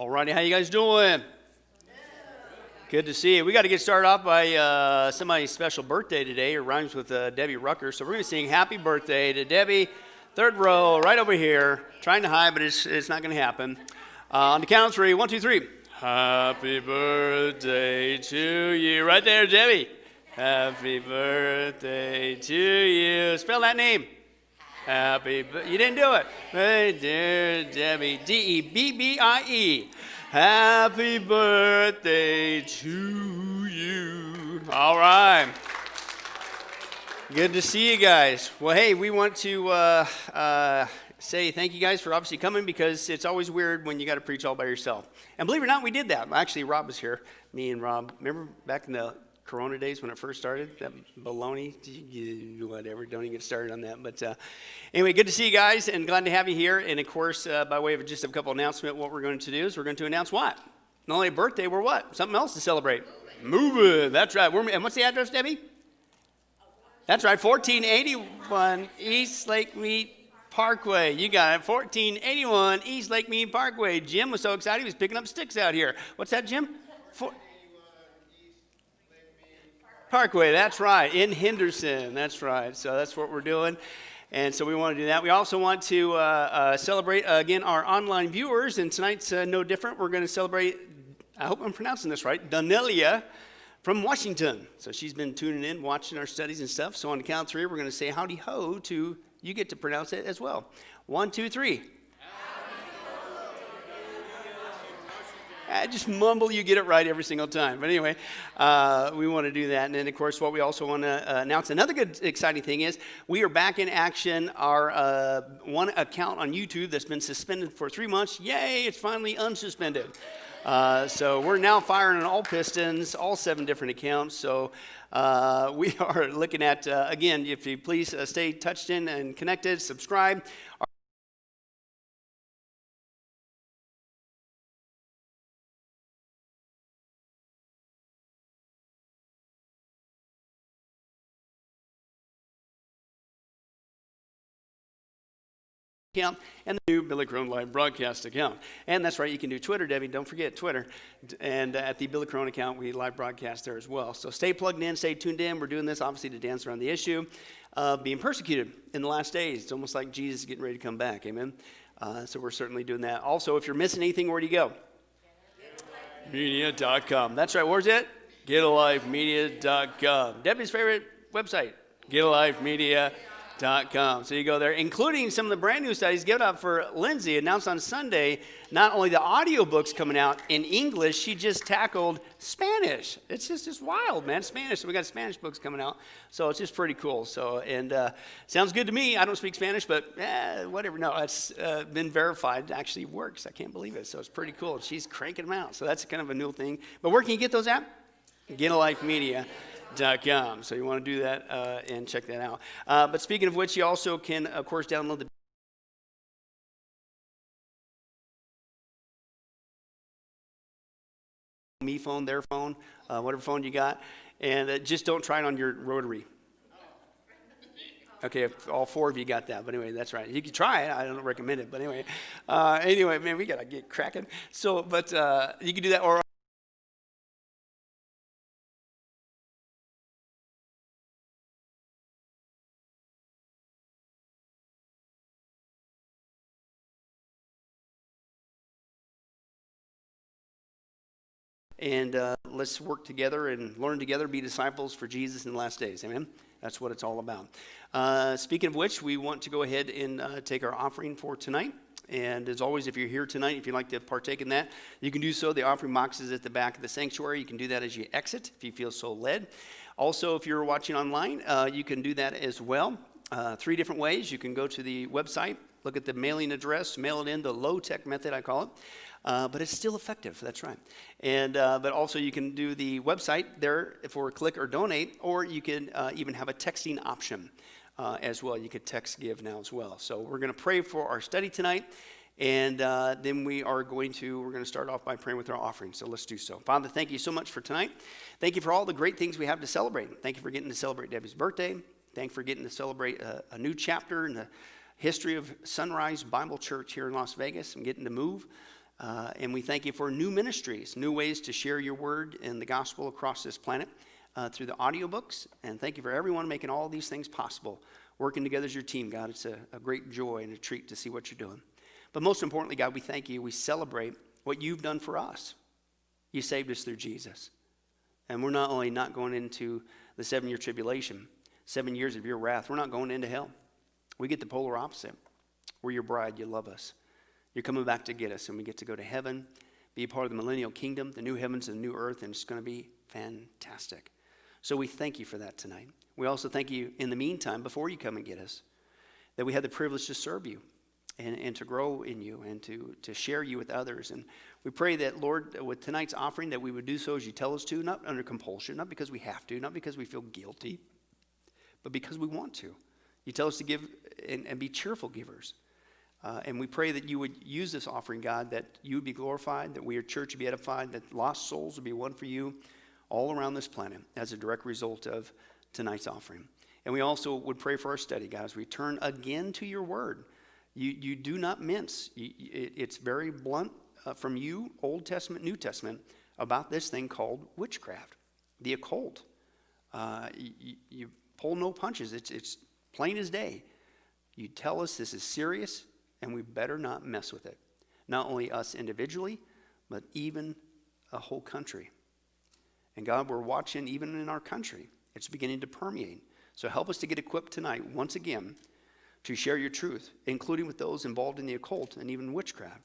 All righty, how you guys doing? Good to see you. We got to get started off by somebody's special birthday today. It rhymes with Debbie Rucker. So we're going to sing happy birthday to Debbie, third row, right over here. Trying to hide, but it's not going to happen. On the count of three, 1, 2, 3. Happy birthday to you. Right there, Debbie. Happy birthday to you. Spell that name. You didn't do it. Hey, dear Debbie, D-E-B-B-I-E. Happy birthday to you. All right. Good to see you guys. Well, hey, we want to say thank you guys for obviously coming, because it's always weird when you got to preach all by yourself. And believe it or not, we did that. Actually, Rob was here. Me and Rob. Remember back in the Corona days when it first started? That baloney, whatever, don't even get started on that. But anyway, good to see you guys and glad to have you here. And of course, by way of just a couple announcements, what we're going to do is we're going to announce what? Not only a birthday, we're what? Something else to celebrate. Moving. That's right. And what's the address, Debbie? That's right, 1481 East Lake Mead Parkway. You got it, 1481 East Lake Mead Parkway. Jim was so excited he was picking up sticks out here. What's that, Jim? Parkway, that's right, in Henderson, that's right. So that's what we're doing, and so we want to do that. We also want to celebrate, again, our online viewers, and tonight's no different. We're going to celebrate, I hope I'm pronouncing this right, Danelia from Washington. So she's been tuning in, watching our studies and stuff. So on the count of three, we're going to say howdy ho to, you get to pronounce it as well. 1, 2, 3. Just mumble, you get it right every single time. But anyway, we want to do that. And then, of course, what we also want to announce, another good, exciting thing is we are back in action. Our one account on YouTube that's been suspended for 3 months, yay, it's finally unsuspended. So we're now firing on all pistons, all 7 different accounts. So we are looking at, again, if you please stay touched in and connected, subscribe. Account and the new Billy Crone live broadcast account. And that's right, you can do Twitter, Debbie, don't forget Twitter. And at the Billy Crone account, we live broadcast there as well. So stay plugged in, stay tuned in. We're doing this obviously to dance around the issue of being persecuted in the last days. It's almost like Jesus is getting ready to come back, amen? So we're certainly doing that. Also, if you're missing anything, where do you go? Media.com. That's right, where's it? GetAliveMedia.com. Debbie's favorite website, GetAliveMedia.com. So you go there, including some of the brand new studies. Give it up for Lindsay, announced on Sunday, not only the audiobooks coming out in English, she just tackled Spanish. It's just wild, man, Spanish. So we got Spanish books coming out, so it's just pretty cool. So, and sounds good to me. I don't speak Spanish, but whatever. No, it's been verified. It actually works. I can't believe it. So it's pretty cool. She's cranking them out. So that's kind of a new thing. But where can you get those at? GetAliveMedia.com. So you want to do that and check that out. But speaking of which, you also can, of course, download the Me phone, their phone, whatever phone you got, and just don't try it on your rotary. Okay, if all 4 of you got that, but anyway, that's right. You can try it. I don't recommend it, but anyway, man, we gotta get cracking. So, but you can do that, or and let's work together and learn together, be disciples for Jesus in the last days. Amen? That's what it's all about. Speaking of which, we want to go ahead and take our offering for tonight. And as always, if you're here tonight, if you'd like to partake in that, you can do so. The offering box is at the back of the sanctuary. You can do that as you exit if you feel so led. Also, if you're watching online, you can do that as well. 3 different ways. You can go to the website, look at the mailing address, mail it in, the low-tech method, I call it. But it's still effective, that's right. And but also you can do the website there for click or donate, or you can even have a texting option as well. You could text give now as well. So we're going to pray for our study tonight, and then we're going to start off by praying with our offering. So let's do so. Father, thank you so much for tonight. Thank you for all the great things we have to celebrate. Thank you for getting to celebrate Debbie's birthday. Thank you for getting to celebrate a new chapter in the history of Sunrise Bible Church here in Las Vegas and getting to move And we thank you for new ministries, new ways to share your word and the gospel across this planet through the audiobooks. And thank you for everyone making all these things possible, working together as your team, God. It's a great joy and a treat to see what you're doing. But most importantly, God, we thank you. We celebrate what you've done for us. You saved us through Jesus. And we're not only not going into the 7-year tribulation, 7 years of your wrath, we're not going into hell. We get the polar opposite. We're your bride. You love us. You're coming back to get us, and we get to go to heaven, be a part of the millennial kingdom, the new heavens and the new earth, and it's going to be fantastic. So we thank you for that tonight. We also thank you in the meantime, before you come and get us, that we had the privilege to serve you and to grow in you and to share you with others. And we pray that, Lord, with tonight's offering, that we would do so as you tell us to, not under compulsion, not because we have to, not because we feel guilty, but because we want to. You tell us to give and be cheerful givers. And we pray that you would use this offering, God, that you would be glorified, that we, your church, would be edified, that lost souls would be won for you all around this planet as a direct result of tonight's offering. And we also would pray for our study, God, as we turn again to your word. You do not mince. It's very blunt from you, Old Testament, New Testament, about this thing called witchcraft, the occult. You pull no punches. It's plain as day. You tell us this is serious, and we better not mess with it. Not only us individually, but even a whole country. And God, we're watching even in our country. It's beginning to permeate. So help us to get equipped tonight, once again, to share your truth, including with those involved in the occult and even witchcraft,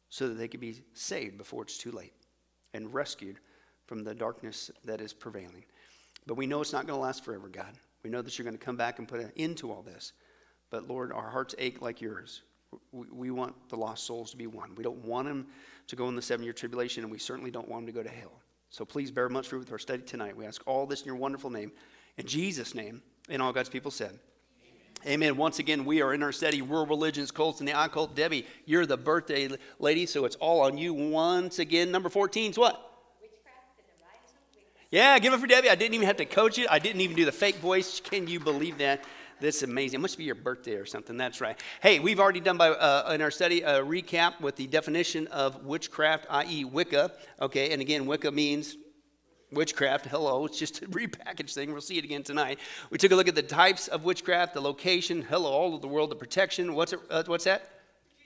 so that they can be saved before it's too late and rescued from the darkness that is prevailing. But we know it's not going to last forever, God. We know that you're going to come back and put an end to all this. But Lord, our hearts ache like yours. We want the lost souls to be won. We don't want them to go in the 7-year tribulation, and we certainly don't want them to go to hell. So please bear much fruit with our study tonight. We ask all this in your wonderful name. In Jesus' name, and all God's people said. Amen. Once again, we are in our study, World Religions, Cults, and the Occult. Debbie, you're the birthday lady, so it's all on you once again. Number 14 is what? Witchcraft, the rise of Wicca. Yeah, give it for Debbie. I didn't even have to coach it. I didn't even do the fake voice. Can you believe that? That's amazing. It must be your birthday or something. That's right. Hey, we've already done in our study a recap with the definition of witchcraft, i.e. Wicca. Okay, and again, Wicca means witchcraft. Hello, it's just a repackaged thing. We'll see it again tonight. We took a look at the types of witchcraft, the location. Hello, all of the world, the protection. What's that?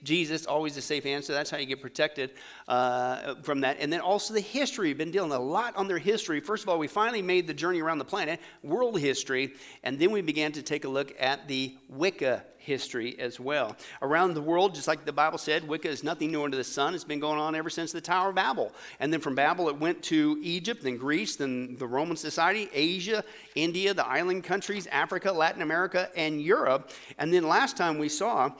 Jesus, always a safe answer. That's how you get protected from that. And then also the history. We've been dealing a lot on their history. First of all, we finally made the journey around the planet, world history, and then we began to take a look at the Wicca history as well. Around the world, just like the Bible said, Wicca is nothing new under the sun. It's been going on ever since the Tower of Babel. And then from Babel, it went to Egypt, then Greece, then the Roman society, Asia, India, the island countries, Africa, Latin America, and Europe. And then last time we saw,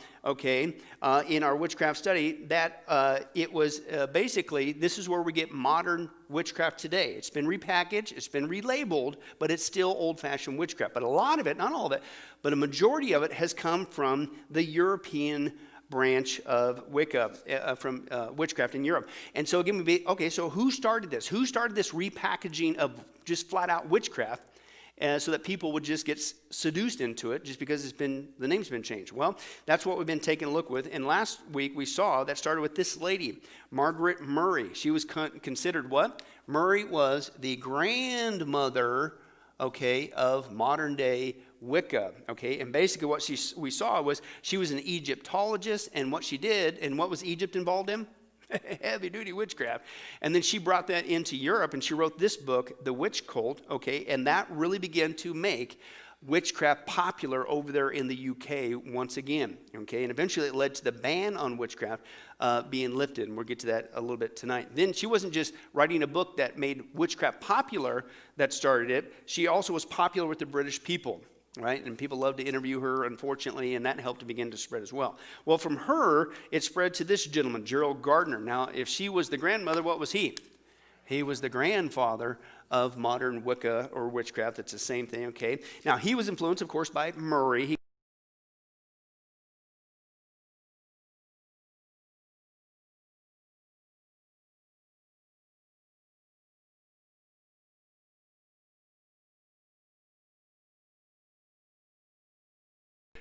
in our witchcraft study, that it was basically, this is where we get modern witchcraft today. It's been repackaged, it's been relabeled, but it's still old-fashioned witchcraft. But a lot of it, not all of it, but a majority of it has come from the European branch of Wicca, from witchcraft in Europe. And so again, so who started this? Who started this repackaging of just flat-out witchcraft? So that people would just get seduced into it just because the name's been changed. Well, that's what we've been taking a look with. And last week we saw that started with this lady, Margaret Murray. She was considered what? Murray was the grandmother, of modern day Wicca, and basically what we saw was she was an Egyptologist, and what she did, and what was Egypt involved in? Heavy-duty witchcraft. And then she brought that into Europe, and she wrote this book, The Witch Cult, and that really began to make witchcraft popular over there in the UK once again, and eventually it led to the ban on witchcraft being lifted, and we'll get to that a little bit tonight. Then she wasn't just writing a book that made witchcraft popular that started it, she also was popular with the British people. Right? And people love to interview her, unfortunately, and that helped to begin to spread as well. Well, from her, it spread to this gentleman, Gerald Gardner. Now, if she was the grandmother, what was he? He was the grandfather of modern Wicca or witchcraft. It's the same thing, Now, he was influenced, of course, by Murray.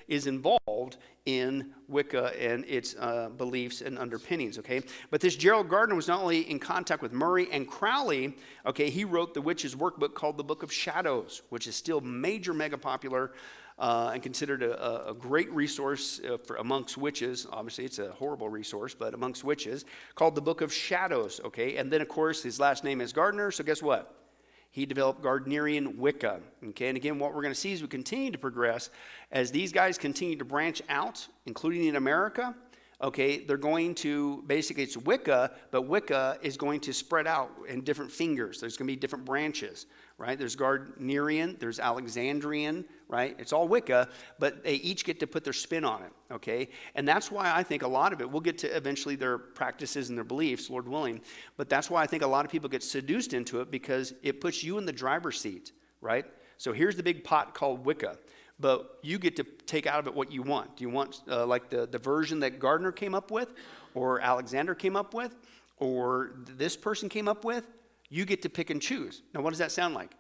is involved in Wicca and its beliefs and underpinnings, okay? But this Gerald Gardner was not only in contact with Murray and Crowley, okay, he wrote the witch's workbook called the Book of Shadows, which is still mega popular and considered a great resource for amongst witches. Obviously, it's a horrible resource, but amongst witches, called the Book of Shadows, okay? And then, of course, his last name is Gardner, so guess what? He developed Gardnerian Wicca, okay? And again, what we're going to see as we continue to progress, as these guys continue to branch out, including in America, okay, they're going to, basically it's Wicca, but Wicca is going to spread out in different fingers. There's going to be different branches, right? There's Gardnerian, there's Alexandrian, right? It's all Wicca, but they each get to put their spin on it, okay? And that's why I think a lot of it, we'll get to eventually their practices and their beliefs, Lord willing, but that's why I think a lot of people get seduced into it, because it puts you in the driver's seat, right? So here's the big pot called Wicca. But you get to take out of it what you want. Do you want like the version that Gardner came up with, or Alexander came up with, or this person came up with? You get to pick and choose. Now, what does that sound like?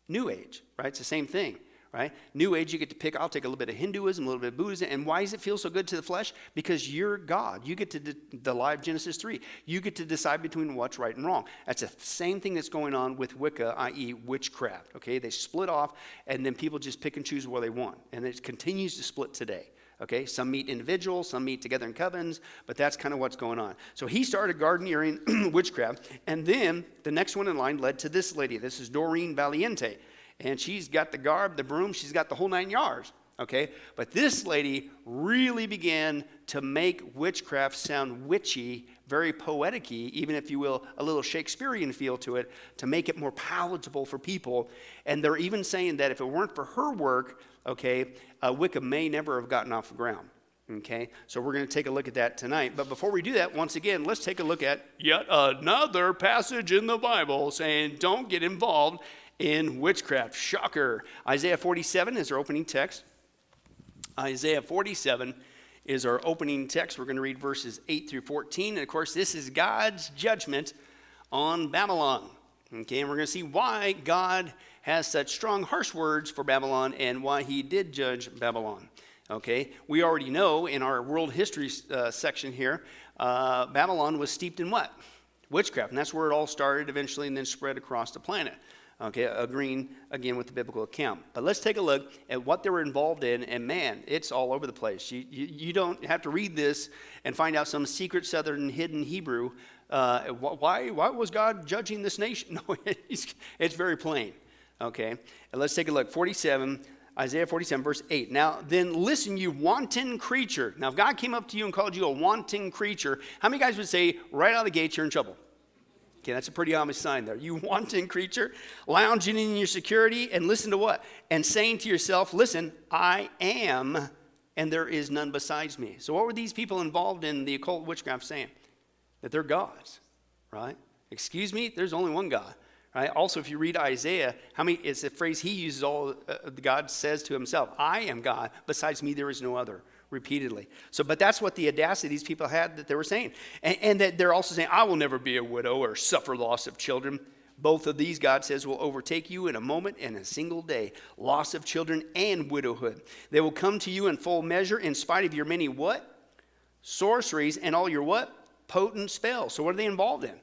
New Age, right? It's the same thing, right? New Age, you get to pick. I'll take a little bit of Hinduism, a little bit of Buddhism. And why does it feel so good to the flesh? Because you're God. You get to, the lie of Genesis 3, you get to decide between what's right and wrong. That's the same thing that's going on with Wicca, i.e. witchcraft, okay? They split off, and then people just pick and choose what they want. And it continues to split today. Okay, some meet individuals, some meet together in covens, but that's kind of what's going on. So he started Gardnerian witchcraft, and then the next one in line led to this lady. This is Doreen Valiente, and she's got the garb, the broom, she's got the whole 9 yards. Okay, but this lady really began to make witchcraft sound witchy, very poetic-y, even if you will, a little Shakespearean feel to it, to make it more palatable for people. And they're even saying that if it weren't for her work, okay, Wicca may never have gotten off the ground. Okay, so we're going to take a look at that tonight. But before we do that, once again, let's take a look at yet another passage in the Bible saying don't get involved in witchcraft. Shocker. Isaiah 47 is our opening text. Isaiah 47 is our opening text. We're going to read verses 8 through 14. And of course, this is God's judgment on Babylon. Okay, and we're going to see why God has such strong, harsh words for Babylon and why he did judge Babylon. Okay, we already know in our world history section here, Babylon was steeped in what? Witchcraft. And that's where it all started eventually and then spread across the planet. Okay, agreeing again with the biblical account. But let's take a look at what they were involved in, and man, it's all over the place. You don't have to read this and find out some secret southern hidden Hebrew. Why was God judging this nation? No, it's very plain. Okay, and let's take a look. Isaiah 47, verse 8. Now, then listen, you wanton creature. Now, if God came up to you and called you a wanton creature, how many guys would say, right out of the gate, you're in trouble? Okay, that's a pretty obvious sign there. You wanton creature, lounging in your security, and listen to what? And saying to yourself, listen, I am, and there is none besides me. So what were these people involved in the occult witchcraft saying? That they're gods, right? Excuse me, there's only one God. Right? Also, if you read Isaiah, it's a phrase he uses God says to himself, I am God, besides me there is no other, repeatedly. So, but that's what the audacity these people had that they were saying. And that they're also saying, I will never be a widow or suffer loss of children. Both of these, God says, will overtake you in a moment, in a single day. Loss of children and widowhood. They will come to you in full measure in spite of your many what? Sorceries and all your what? Potent spells. So what are they involved in?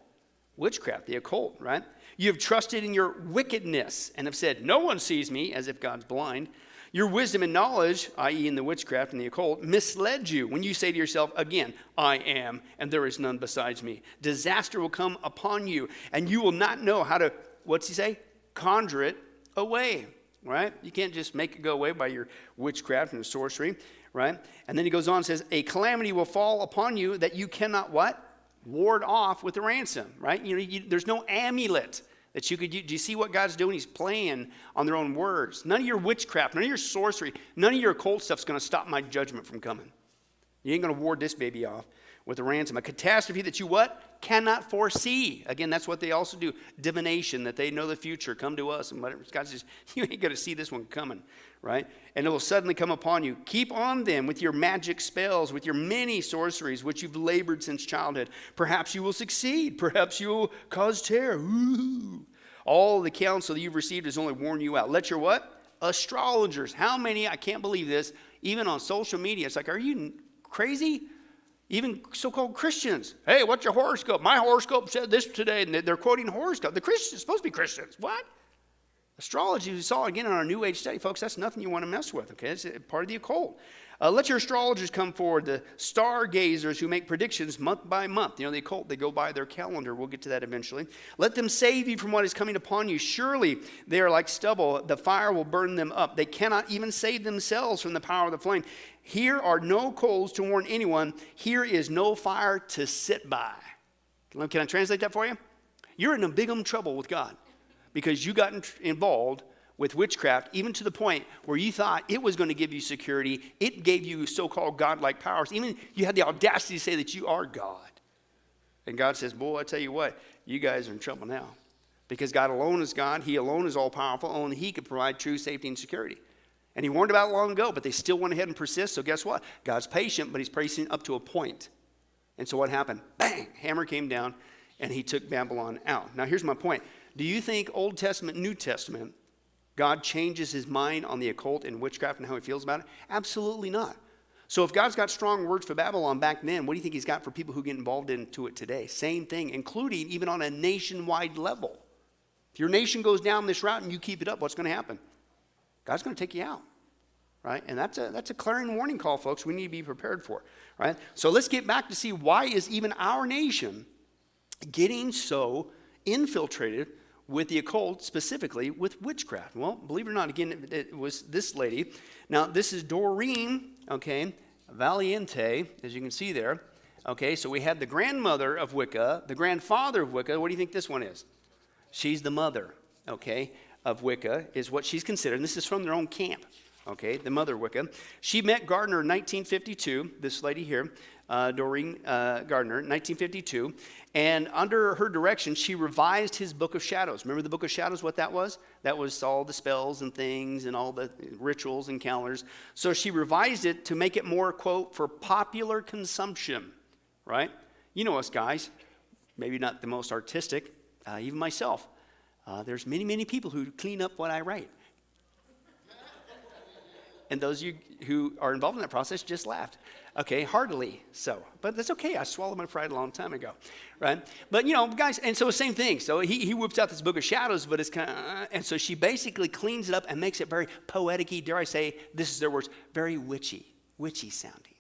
Witchcraft, the occult, right? You have trusted in your wickedness and have said, no one sees me, as if God's blind. Your wisdom and knowledge, i.e. in the witchcraft and the occult, misled you when you say to yourself, again, I am, and there is none besides me. Disaster will come upon you, and you will not know how to, what's he say? Conjure it away, right? You can't just make it go away by your witchcraft and sorcery, right? And then he goes on and says, a calamity will fall upon you that you cannot what? Ward off with a ransom, right? There's no amulet that you could use. Do you see what God's doing? He's playing on their own words. None of your witchcraft, none of your sorcery, none of your occult stuff's going to stop my judgment from coming. You ain't going to ward this baby off with a ransom. A catastrophe that you what? Cannot foresee. Again, that's what they also do. Divination, that they know the future. Come to us and whatever. God says, you ain't going to see this one coming, right? And it will suddenly come upon you. Keep on then with your magic spells, with your many sorceries, which you've labored since childhood. Perhaps you will succeed. Perhaps you will cause terror. Ooh. All the counsel that you've received has only worn you out. Let your what? Astrologers. How many, I can't believe this, even on social media. It's like, are you crazy? Even so-called Christians. Hey, what's your horoscope? My horoscope said this today, and they're quoting horoscope. The Christians supposed to be Christians. What? Astrology, we saw again in our New Age study, folks, that's nothing you want to mess with, okay? It's part of the occult. Let your astrologers come forward, the stargazers who make predictions month by month. You know, the occult, they go by their calendar. We'll get to that eventually. Let them save you from what is coming upon you. Surely they are like stubble. The fire will burn them up. They cannot even save themselves from the power of the flame. Here are no coals to warn anyone. Here is no fire to sit by. Can I translate that for you? You're in a big trouble with God because you got involved with witchcraft, even to the point where you thought it was going to give you security. It gave you so-called godlike powers. Even you had the audacity to say that you are God. And God says, boy, I tell you what, you guys are in trouble now. Because God alone is God. He alone is all-powerful. Only He can provide true safety and security. And He warned about it long ago, but they still went ahead and persist. So guess what? God's patient, but He's patient up to a point. And so what happened? Bang! Hammer came down, and He took Babylon out. Now here's my point. Do you think Old Testament, New Testament, God changes His mind on the occult and witchcraft and how He feels about it? Absolutely not. So if God's got strong words for Babylon back then, what do you think He's got for people who get involved into it today? Same thing, including even on a nationwide level. If your nation goes down this route and you keep it up, what's going to happen? God's going to take you out, right? And that's a clarion warning call, folks. We need to be prepared for, right? So let's get back to see why is even our nation getting so infiltrated with the occult, specifically with witchcraft. Well, believe it or not, again, it was this lady. Now, this is Doreen, okay, Valiente, as you can see there. Okay, so we had the grandmother of Wicca, the grandfather of Wicca. What do you think this one is? She's the mother, okay, of Wicca, is what she's considered. And this is from their own camp, okay, the mother of Wicca. She met Gardner in 1952, this lady here, Doreen Gardner, 1952. And under her direction, she revised his Book of Shadows. Remember the Book of Shadows, what that was? That was all the spells and things and all the rituals and calendars. So she revised it to make it more, quote, for popular consumption, right? You know us guys, maybe not the most artistic, even myself. There's many, many people who clean up what I write. And those of you who are involved in that process just laughed. Okay, heartily so. But that's okay. I swallowed my pride a long time ago, right? But, you know, guys, and so the same thing. So he whips out this Book of Shadows, but it's kind of, and so she basically cleans it up and makes it very poetic-y, dare I say, this is their words, very witchy sounding.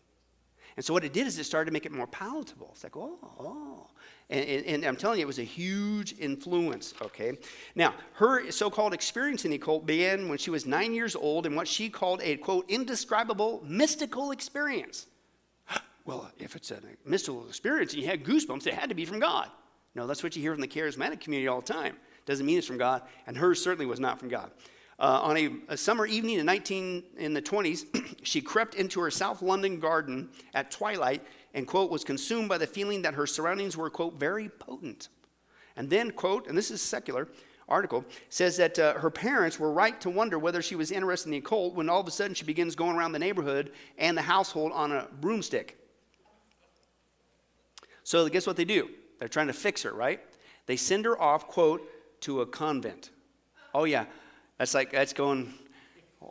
And so what it did is it started to make it more palatable. It's like, oh. And I'm telling you, it was a huge influence, okay? Now, her so-called experience in the occult began when she was 9 years old in what she called a, quote, indescribable mystical experience. Well, if it's a mystical experience and you had goosebumps, it had to be from God. No, that's what you hear from the charismatic community all the time. Doesn't mean it's from God, and hers certainly was not from God. On a summer evening in the 20s, she crept into her South London garden at twilight and, quote, was consumed by the feeling that her surroundings were, quote, very potent. And then, quote, and this is a secular article, says that her parents were right to wonder whether she was interested in the occult when all of a sudden she begins going around the neighborhood and the household on a broomstick. So guess what they do? They're trying to fix her, right? They send her off, quote, to a convent. Oh, yeah. That's going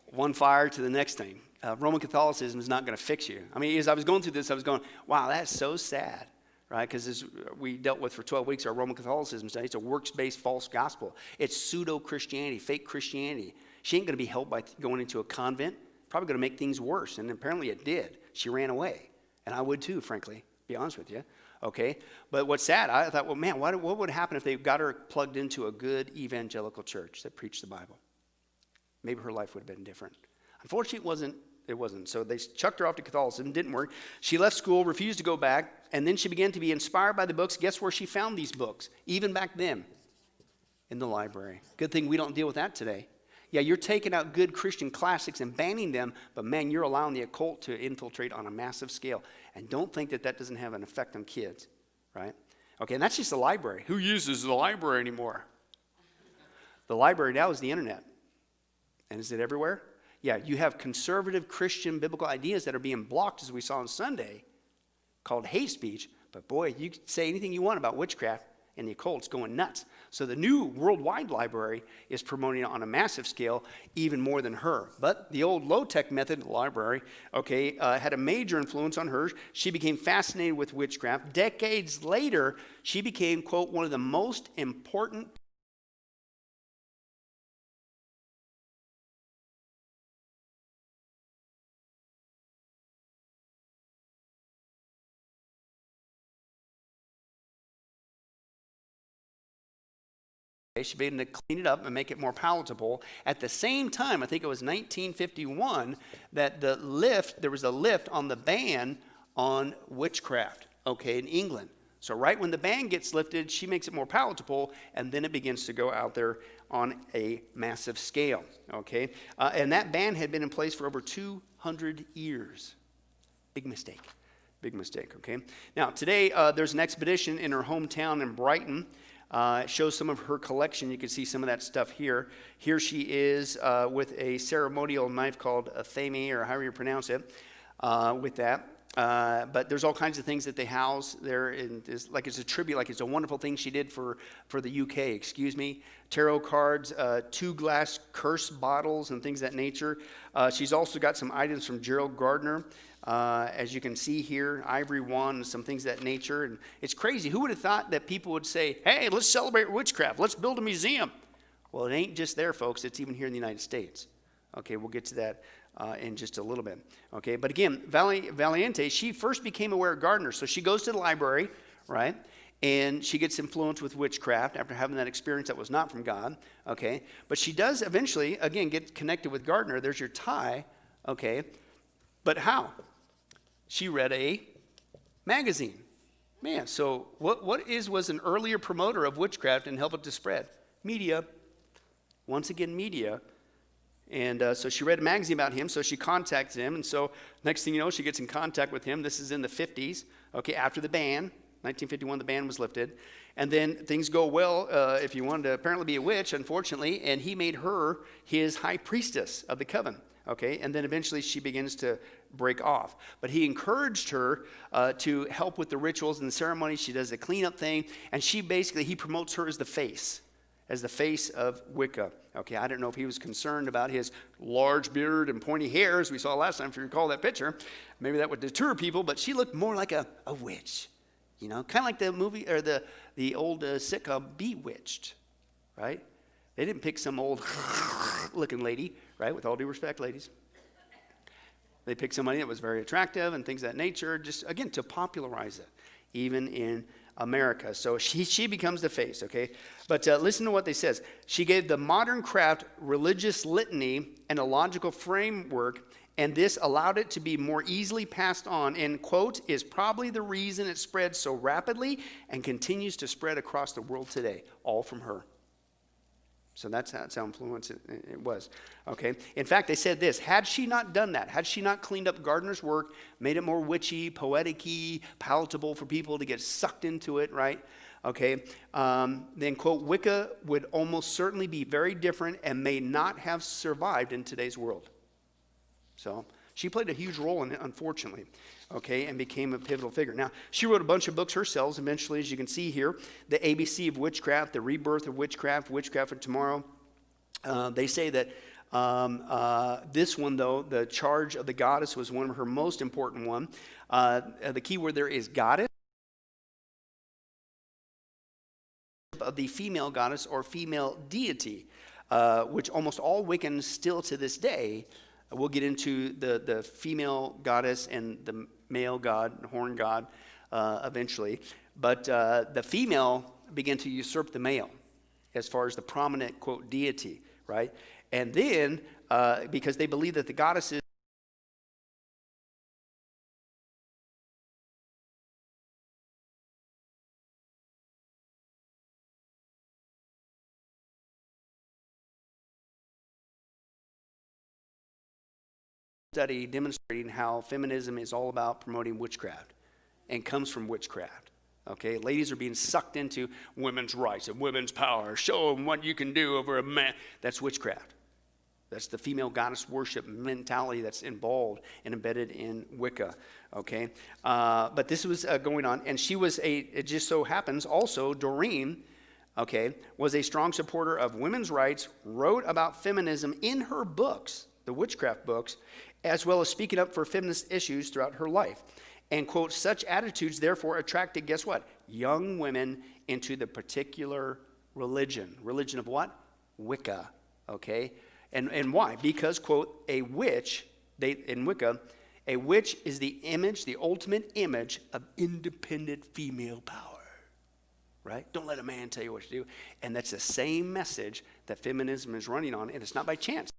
one fire to the next thing. Roman Catholicism is not going to fix you. I mean, as I was going through this, I was going, wow, that's so sad, right? Because we dealt with for 12 weeks our Roman Catholicism study. It's a works-based false gospel. It's pseudo-Christianity, fake Christianity. She ain't going to be helped by going into a convent. Probably going to make things worse, and apparently it did. She ran away, and I would too, frankly, be honest with you. Okay, but what's sad, I thought, well, man, what would happen if they got her plugged into a good evangelical church that preached the Bible? Maybe her life would have been different. Unfortunately, it wasn't. So they chucked her off to Catholicism. Didn't work. She left school, refused to go back, and then she began to be inspired by the books. Guess where she found these books? Even back then, in the library. Good thing we don't deal with that today. Yeah, you're taking out good Christian classics and banning them, but man, you're allowing the occult to infiltrate on a massive scale. And don't think that doesn't have an effect on kids, right? Okay, and that's just the library. Who uses the library anymore? The library now is the internet. And is it everywhere? Yeah, you have conservative Christian biblical ideas that are being blocked, as we saw on Sunday, called hate speech. But boy, you can say anything you want about witchcraft, and the occult's going nuts. So the new worldwide library is promoting it on a massive scale, even more than her. But the old low-tech method library, had a major influence on her. She became fascinated with witchcraft. Decades later, she became, quote, one of the most important She began to clean it up and make it more palatable. At the same time, I think it was 1951, that there was a lift on the ban on witchcraft, in England. So right when the ban gets lifted, she makes it more palatable, and then it begins to go out there on a massive scale, and that ban had been in place for over 200 years. Big mistake, Now, today, there's an expedition in her hometown in Brighton. It shows some of her collection. You can see some of that stuff here. Here she is with a ceremonial knife called a thame, or however you pronounce it, with that. But there's all kinds of things that they house there. Like it's a tribute, like it's a wonderful thing she did for the UK, Tarot cards, 2 glass curse bottles, and things of that nature. She's also got some items from Gerald Gardner. As you can see here, ivory wand and some things of that nature. And it's crazy. Who would have thought that people would say, hey, let's celebrate witchcraft. Let's build a museum. Well, it ain't just there, folks. It's even here in the United States. We'll get to that in just a little bit. But again, Valiente, she first became aware of Gardner. So she goes to the library, right? And she gets influenced with witchcraft after having that experience that was not from God. But she does eventually, again, get connected with Gardner. There's your tie. But how? She read a magazine. Man, so what was an earlier promoter of witchcraft and help it to spread? Media. Once again, media. And so she read a magazine about him, so she contacts him. And so next thing you know, she gets in contact with him. This is in the 50s, after the ban. 1951, the ban was lifted. And then things go well if you wanted to apparently be a witch, unfortunately. And he made her his high priestess of the coven. And then eventually she begins to break off. But he encouraged her to help with the rituals and the ceremonies. She does the cleanup thing, and he promotes her as the face of Wicca. I don't know if he was concerned about his large beard and pointy hair, as we saw last time, if you recall that picture. Maybe that would deter people, but she looked more like a witch, kind of like the movie, or the old sitcom Bewitched, right? They didn't pick some old looking lady, right? With all due respect, ladies. They picked somebody that was very attractive and things of that nature, just, again, to popularize it, even in America. So she becomes the face, But listen to what they says. She gave the modern craft religious litany and a logical framework, and this allowed it to be more easily passed on, and, quote, is probably the reason it spread so rapidly and continues to spread across the world today, all from her. So that's how influential it was. In fact, they said this: had she not done that, had she not cleaned up Gardner's work, made it more witchy, poetic-y, palatable for people to get sucked into it, right? Then, quote, Wicca would almost certainly be very different and may not have survived in today's world. So she played a huge role in it, unfortunately, and became a pivotal figure. Now, she wrote a bunch of books herself, eventually, as you can see here, The ABC of Witchcraft, The Rebirth of Witchcraft, Witchcraft for Tomorrow. They say that this one, though, The Charge of the Goddess, was one of her most important one. The key word there is goddess, of the female goddess or female deity, which almost all Wiccans still to this day. We'll get into the female goddess and the male god, horn god, eventually. But the female began to usurp the male as far as the prominent, quote, deity, right? And then, because they believe that the goddesses study demonstrating how feminism is all about promoting witchcraft and comes from witchcraft. Ladies are being sucked into women's rights and women's power. Show them what you can do over a man. That's witchcraft. That's the female goddess worship mentality that's involved and embedded in Wicca, okay? But this was going on, and she was it just so happens also, Doreen, okay, was a strong supporter of women's rights, wrote about feminism in her books, the Witchcraft books, as well as speaking up for feminist issues throughout her life. And, quote, such attitudes therefore attracted, guess what? Young women into the particular religion. Religion of what? Wicca, okay? And why? Because, quote, a witch, in Wicca, a witch is the image, the ultimate image of independent female power, right? Don't let a man tell you what to do. And that's the same message that feminism is running on, and it's not by chance.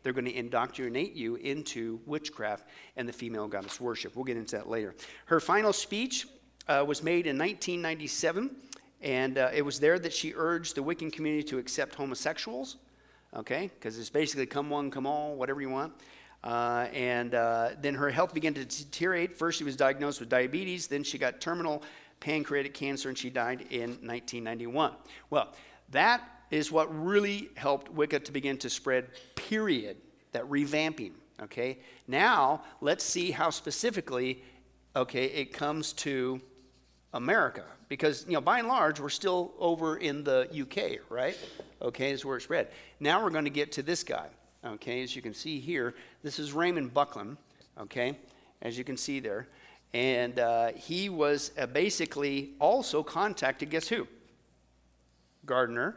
They're going to indoctrinate you into witchcraft and the female goddess worship. We'll get into that later. Her final speech was made in 1997. And it was there that she urged the Wiccan community to accept homosexuals, okay? Because it's basically come one, come all, whatever you want. And then her health began to deteriorate. First, she was diagnosed with diabetes. Then she got terminal pancreatic cancer, and she died in 1991. Well, that is what really helped Wicca to begin to spread, period, that revamping, okay? Now, let's see how specifically, okay, it comes to America, because, you know, by and large, we're still over in the UK, right? Okay, is where it spread. Now we're going to get to this guy, okay? As you can see here, this is Raymond Buckland, okay, as you can see there. And he was basically also contacted, guess who? Gardner,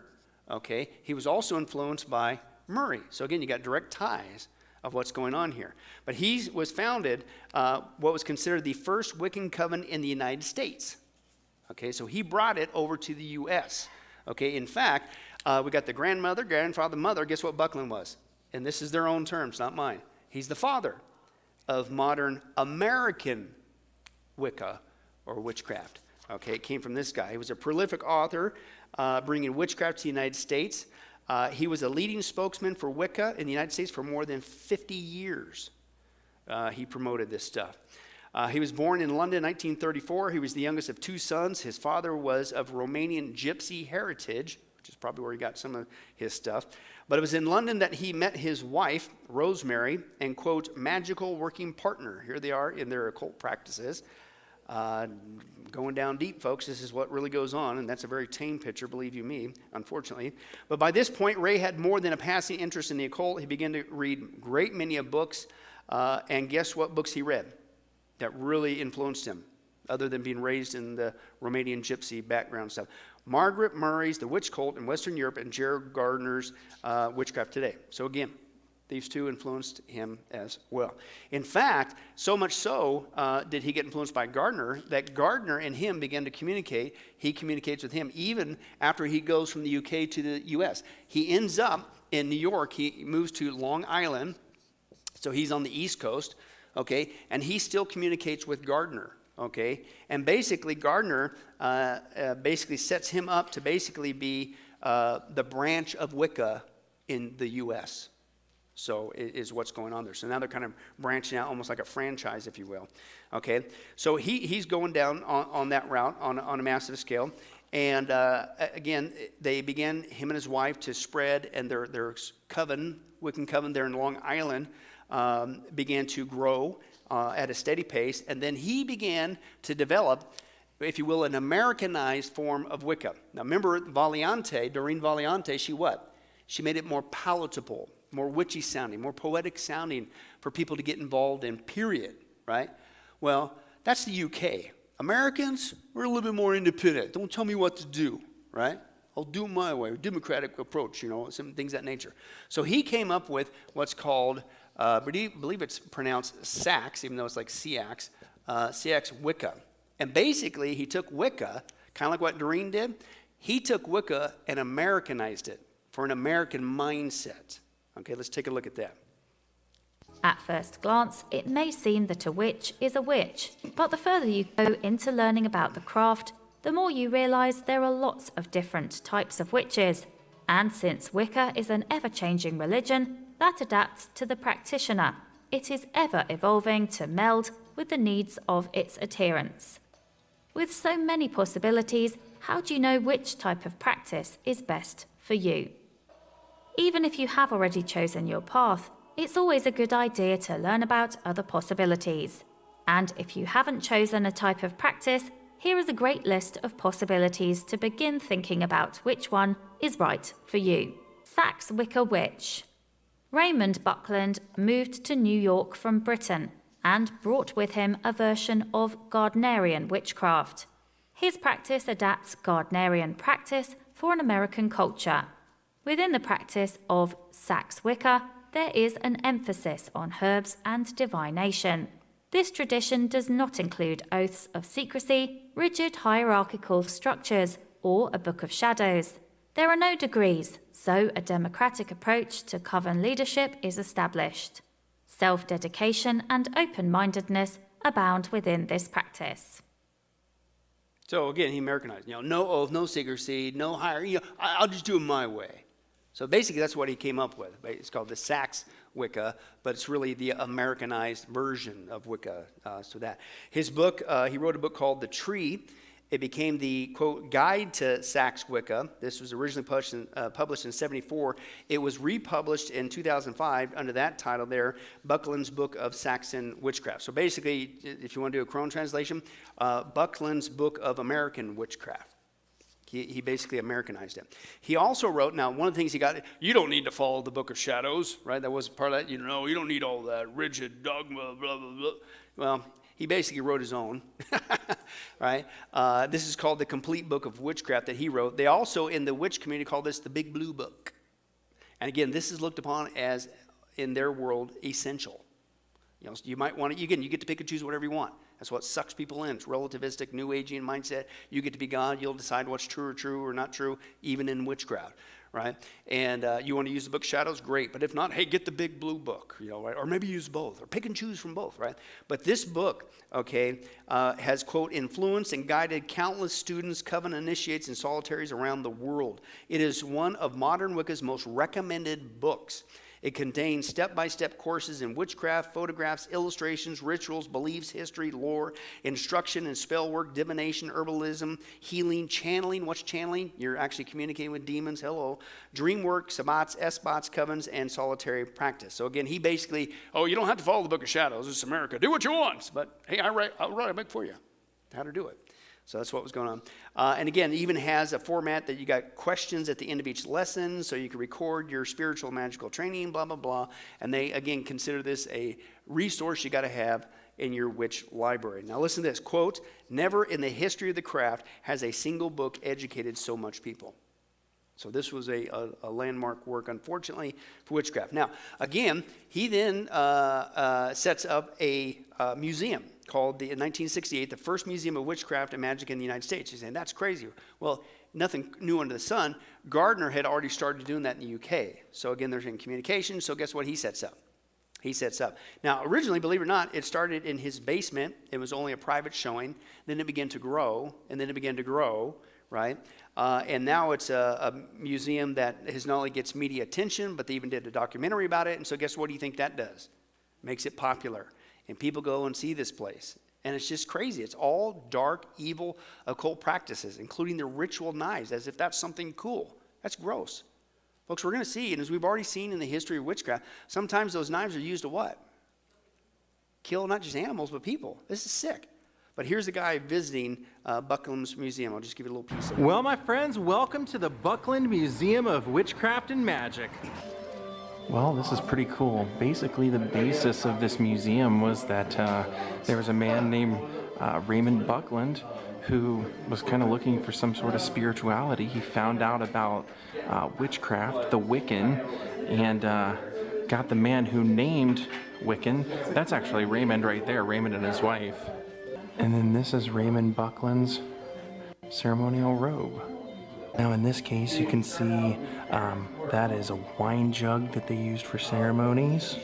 okay? He was also influenced by Murray. So again, you got direct ties of what's going on here. But he was founded what was considered the first Wiccan coven in the United States. Okay, so he brought it over to the U.S. Okay, in fact, we got the grandmother, grandfather, mother. Guess what Buckland was? And this is their own terms, not mine. He's the father of modern American Wicca or witchcraft. Okay, it came from this guy. He was a prolific author, bringing witchcraft to the United States. He was a leading spokesman for Wicca in the United States for more than 50 years. He promoted this stuff. He was born in London in 1934. He was the youngest of two sons. His father was of Romanian gypsy heritage, which is probably where he got some of his stuff. But it was in London that he met his wife, Rosemary, and, quote, magical working partner. Here they are in their occult practices. Going down deep, folks, this is what really goes on, and that's a very tame picture, believe you me, unfortunately. But by this point, Ray had more than a passing interest in the occult. He began to read great many of books, and guess what books he read that really influenced him, other than being raised in the Romanian gypsy background stuff? Margaret Murray's The Witch Cult in Western Europe and Jared Gardner's Witchcraft Today. So again, these two influenced him as well. In fact, so much so did he get influenced by Gardner that Gardner and him began to communicate. He communicates with him even after he goes from the UK to the US. He ends up in New York. He moves to Long Island, so he's on the East Coast, okay? And he still communicates with Gardner, okay? And basically, Gardner basically sets him up to basically be the branch of Wicca in the US. So is what's going on there. So now they're kind of branching out almost like a franchise, if you will. Okay, so he's going down on that route on a massive scale. And again, they began, him and his wife, to spread, and their coven, Wiccan coven there in Long Island, began to grow at a steady pace. And then he began to develop, if you will, an Americanized form of Wicca. Now remember, Doreen Valiante, she what? She made it more palatable, more witchy sounding, more poetic sounding for people to get involved in, period, right? Well, that's the UK. Americans, we're a little bit more independent. Don't tell me what to do, right? I'll do it my way, democratic approach, some things of that nature. So he came up with what's called, I believe it's pronounced Sax, even though it's like Seax, Seax Wicca. And basically, he took Wicca, kind of like what Doreen did. He took Wicca and Americanized it for an American mindset. Okay, let's take a look at that. At first glance, it may seem that a witch is a witch, but the further you go into learning about the craft, the more you realise there are lots of different types of witches. And since Wicca is an ever-changing religion that adapts to the practitioner, it is ever evolving to meld with the needs of its adherents. With so many possibilities, how do you know which type of practice is best for you. Even if you have already chosen your path, it's always a good idea to learn about other possibilities. And if you haven't chosen a type of practice, here is a great list of possibilities to begin thinking about which one is right for you. Saxe Wicca Witch. Raymond Buckland moved to New York from Britain and brought with him a version of Gardnerian witchcraft. His practice adapts Gardnerian practice for an American culture. Within the practice of Saxe Wicca, there is an emphasis on herbs and divination. This tradition does not include oaths of secrecy, rigid hierarchical structures, or a book of shadows. There are no degrees, so a democratic approach to coven leadership is established. Self-dedication and open-mindedness abound within this practice. So again, he Americanized. No oath, no secrecy, no hierarchy. I'll just do it my way. So basically, that's what he came up with. It's called the Saxe Wicca, but it's really the Americanized version of Wicca. His book, he wrote a book called The Tree. It became the, quote, guide to Saxe Wicca. This was originally published in 1974. It was republished in 2005 under that title there, Buckland's Book of Saxon Witchcraft. So basically, if you want to do a Crone translation, Buckland's Book of American Witchcraft. He basically Americanized it. He also wrote, now one of the things he got, you don't need to follow the Book of Shadows, right? That was part of that. You don't need all that rigid dogma, blah, blah, blah. Well, he basically wrote his own, right? This is called the Complete Book of Witchcraft that he wrote. They also, in the witch community, call this the Big Blue Book. And again, this is looked upon as, in their world, essential. You might want to, again, you get to pick and choose whatever you want. That's what sucks people in. It's relativistic, New Ageian mindset. You get to be God. You'll decide what's true or not true, even in witchcraft, right? And you want to use the Book of Shadows? Great. But if not, hey, get the Big Blue Book, right? Or maybe use both, or pick and choose from both, right? But this book, has, quote, influenced and guided countless students, coven initiates, and solitaries around the world. It is one of modern Wicca's most recommended books. It contains step-by-step courses in witchcraft, photographs, illustrations, rituals, beliefs, history, lore, instruction and spell work, divination, herbalism, healing, channeling. What's channeling? You're actually communicating with demons. Hello. Dream work, sabbats, esbats, covens, and solitary practice. So again, he basically, you don't have to follow the Book of Shadows. It's America. Do what you want. But hey, I'll write a book for you how to do it. So that's what was going on. And again, it even has a format that you got questions at the end of each lesson, so you can record your spiritual magical training, blah, blah, blah. And they, again, consider this a resource you got to have in your witch library. Now listen to this, quote, never in the history of the craft has a single book educated so much people. So this was a landmark work, unfortunately, for witchcraft. Now, again, he then sets up a museum called, in 1968, the first museum of witchcraft and magic in the United States. He's saying, that's crazy. Well, nothing new under the sun. Gardner had already started doing that in the UK. So again, there's in communication. So guess what he sets up? Now, originally, believe it or not, it started in his basement. It was only a private showing. Then it began to grow, and then it began to grow, right? And now it's a museum that has not only gets media attention, but they even did a documentary about it. And so guess what do you think that does? Makes it popular. And people go and see this place. And it's just crazy. It's all dark, evil, occult practices, including the ritual knives, as if that's something cool. That's gross. Folks, we're going to see, and as we've already seen in the history of witchcraft, sometimes those knives are used to what? Kill not just animals, but people. This is sick. But here's a guy visiting Buckland's Museum. I'll just give you a little piece of it. Well, my friends, welcome to the Buckland Museum of Witchcraft and Magic. Well, this is pretty cool. Basically, the basis of this museum was that there was a man named Raymond Buckland who was kind of looking for some sort of spirituality. He found out about witchcraft, the Wiccan, and got the man who named Wiccan. That's actually Raymond right there, Raymond and his wife. And then this is Raymond Buckland's ceremonial robe. Now in this case, you can see that is a wine jug that they used for ceremonies.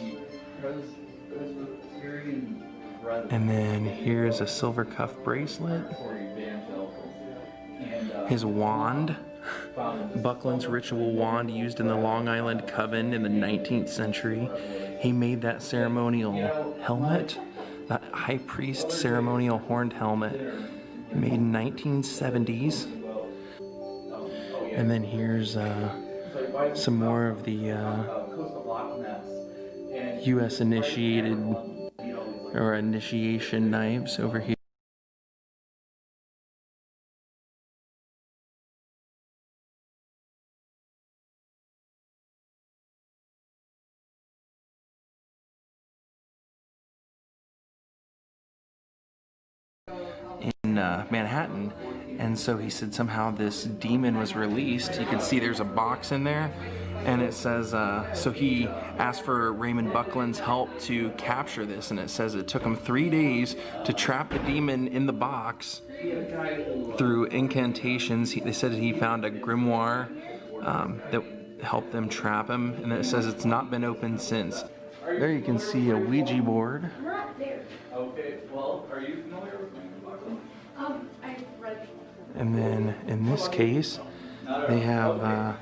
And then here's a silver cuff bracelet. His wand, Buckland's ritual wand used in the Long Island Coven in the 19th century. He made that ceremonial helmet, that high priest ceremonial horned helmet, made in 1970s. And then here's some more of the U.S. initiated or initiation knives over here. In Manhattan, and so he said somehow this demon was released. You can see there's a box in there, and it says so he asked for Raymond Buckland's help to capture this, and it says it took him 3 days to trap the demon in the box through incantations. They said he found a grimoire that helped them trap him, and it says it's not been opened since. There you can see a Ouija board. Okay, well, are you familiar with Raymond Buckland? I've read. And then in this case, they have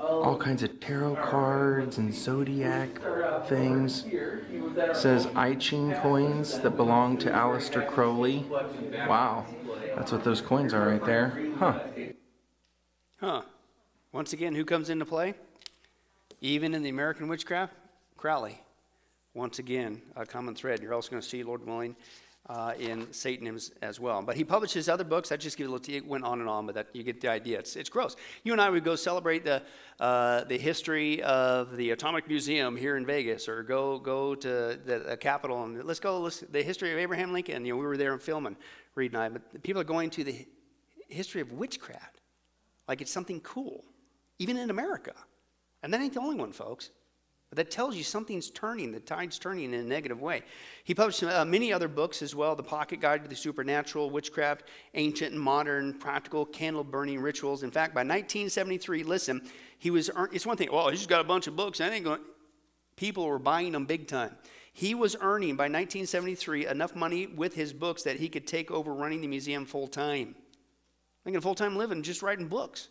all kinds of tarot cards and zodiac things. It says I Ching coins that belong to Aleister Crowley. Wow, that's what those coins are right there. Huh. Once again, who comes into play? Even in the American witchcraft? Crowley. Once again, a common thread. You're also going to see, Lord willing, in Satanism as well. But he published his other books. I just give a little. It went on and on, but that you get the idea. It's gross. You and I would go celebrate the history of the Atomic Museum here in Vegas, or go to the Capitol and let's go the history of Abraham Lincoln. You know, we were there and filming, Reed and I. But people are going to the history of witchcraft like it's something cool, even in America. And that ain't the only one, folks. But that tells you something's turning, the tide's turning in a negative way. He published many other books as well, The Pocket Guide to the Supernatural, Witchcraft, Ancient and Modern, Practical, Candle-Burning Rituals. In fact, by 1973, listen, it's one thing, well, he's got a bunch of books, people were buying them big time. He was earning, by 1973, enough money with his books that he could take over running the museum full-time. Making a full-time living just writing books,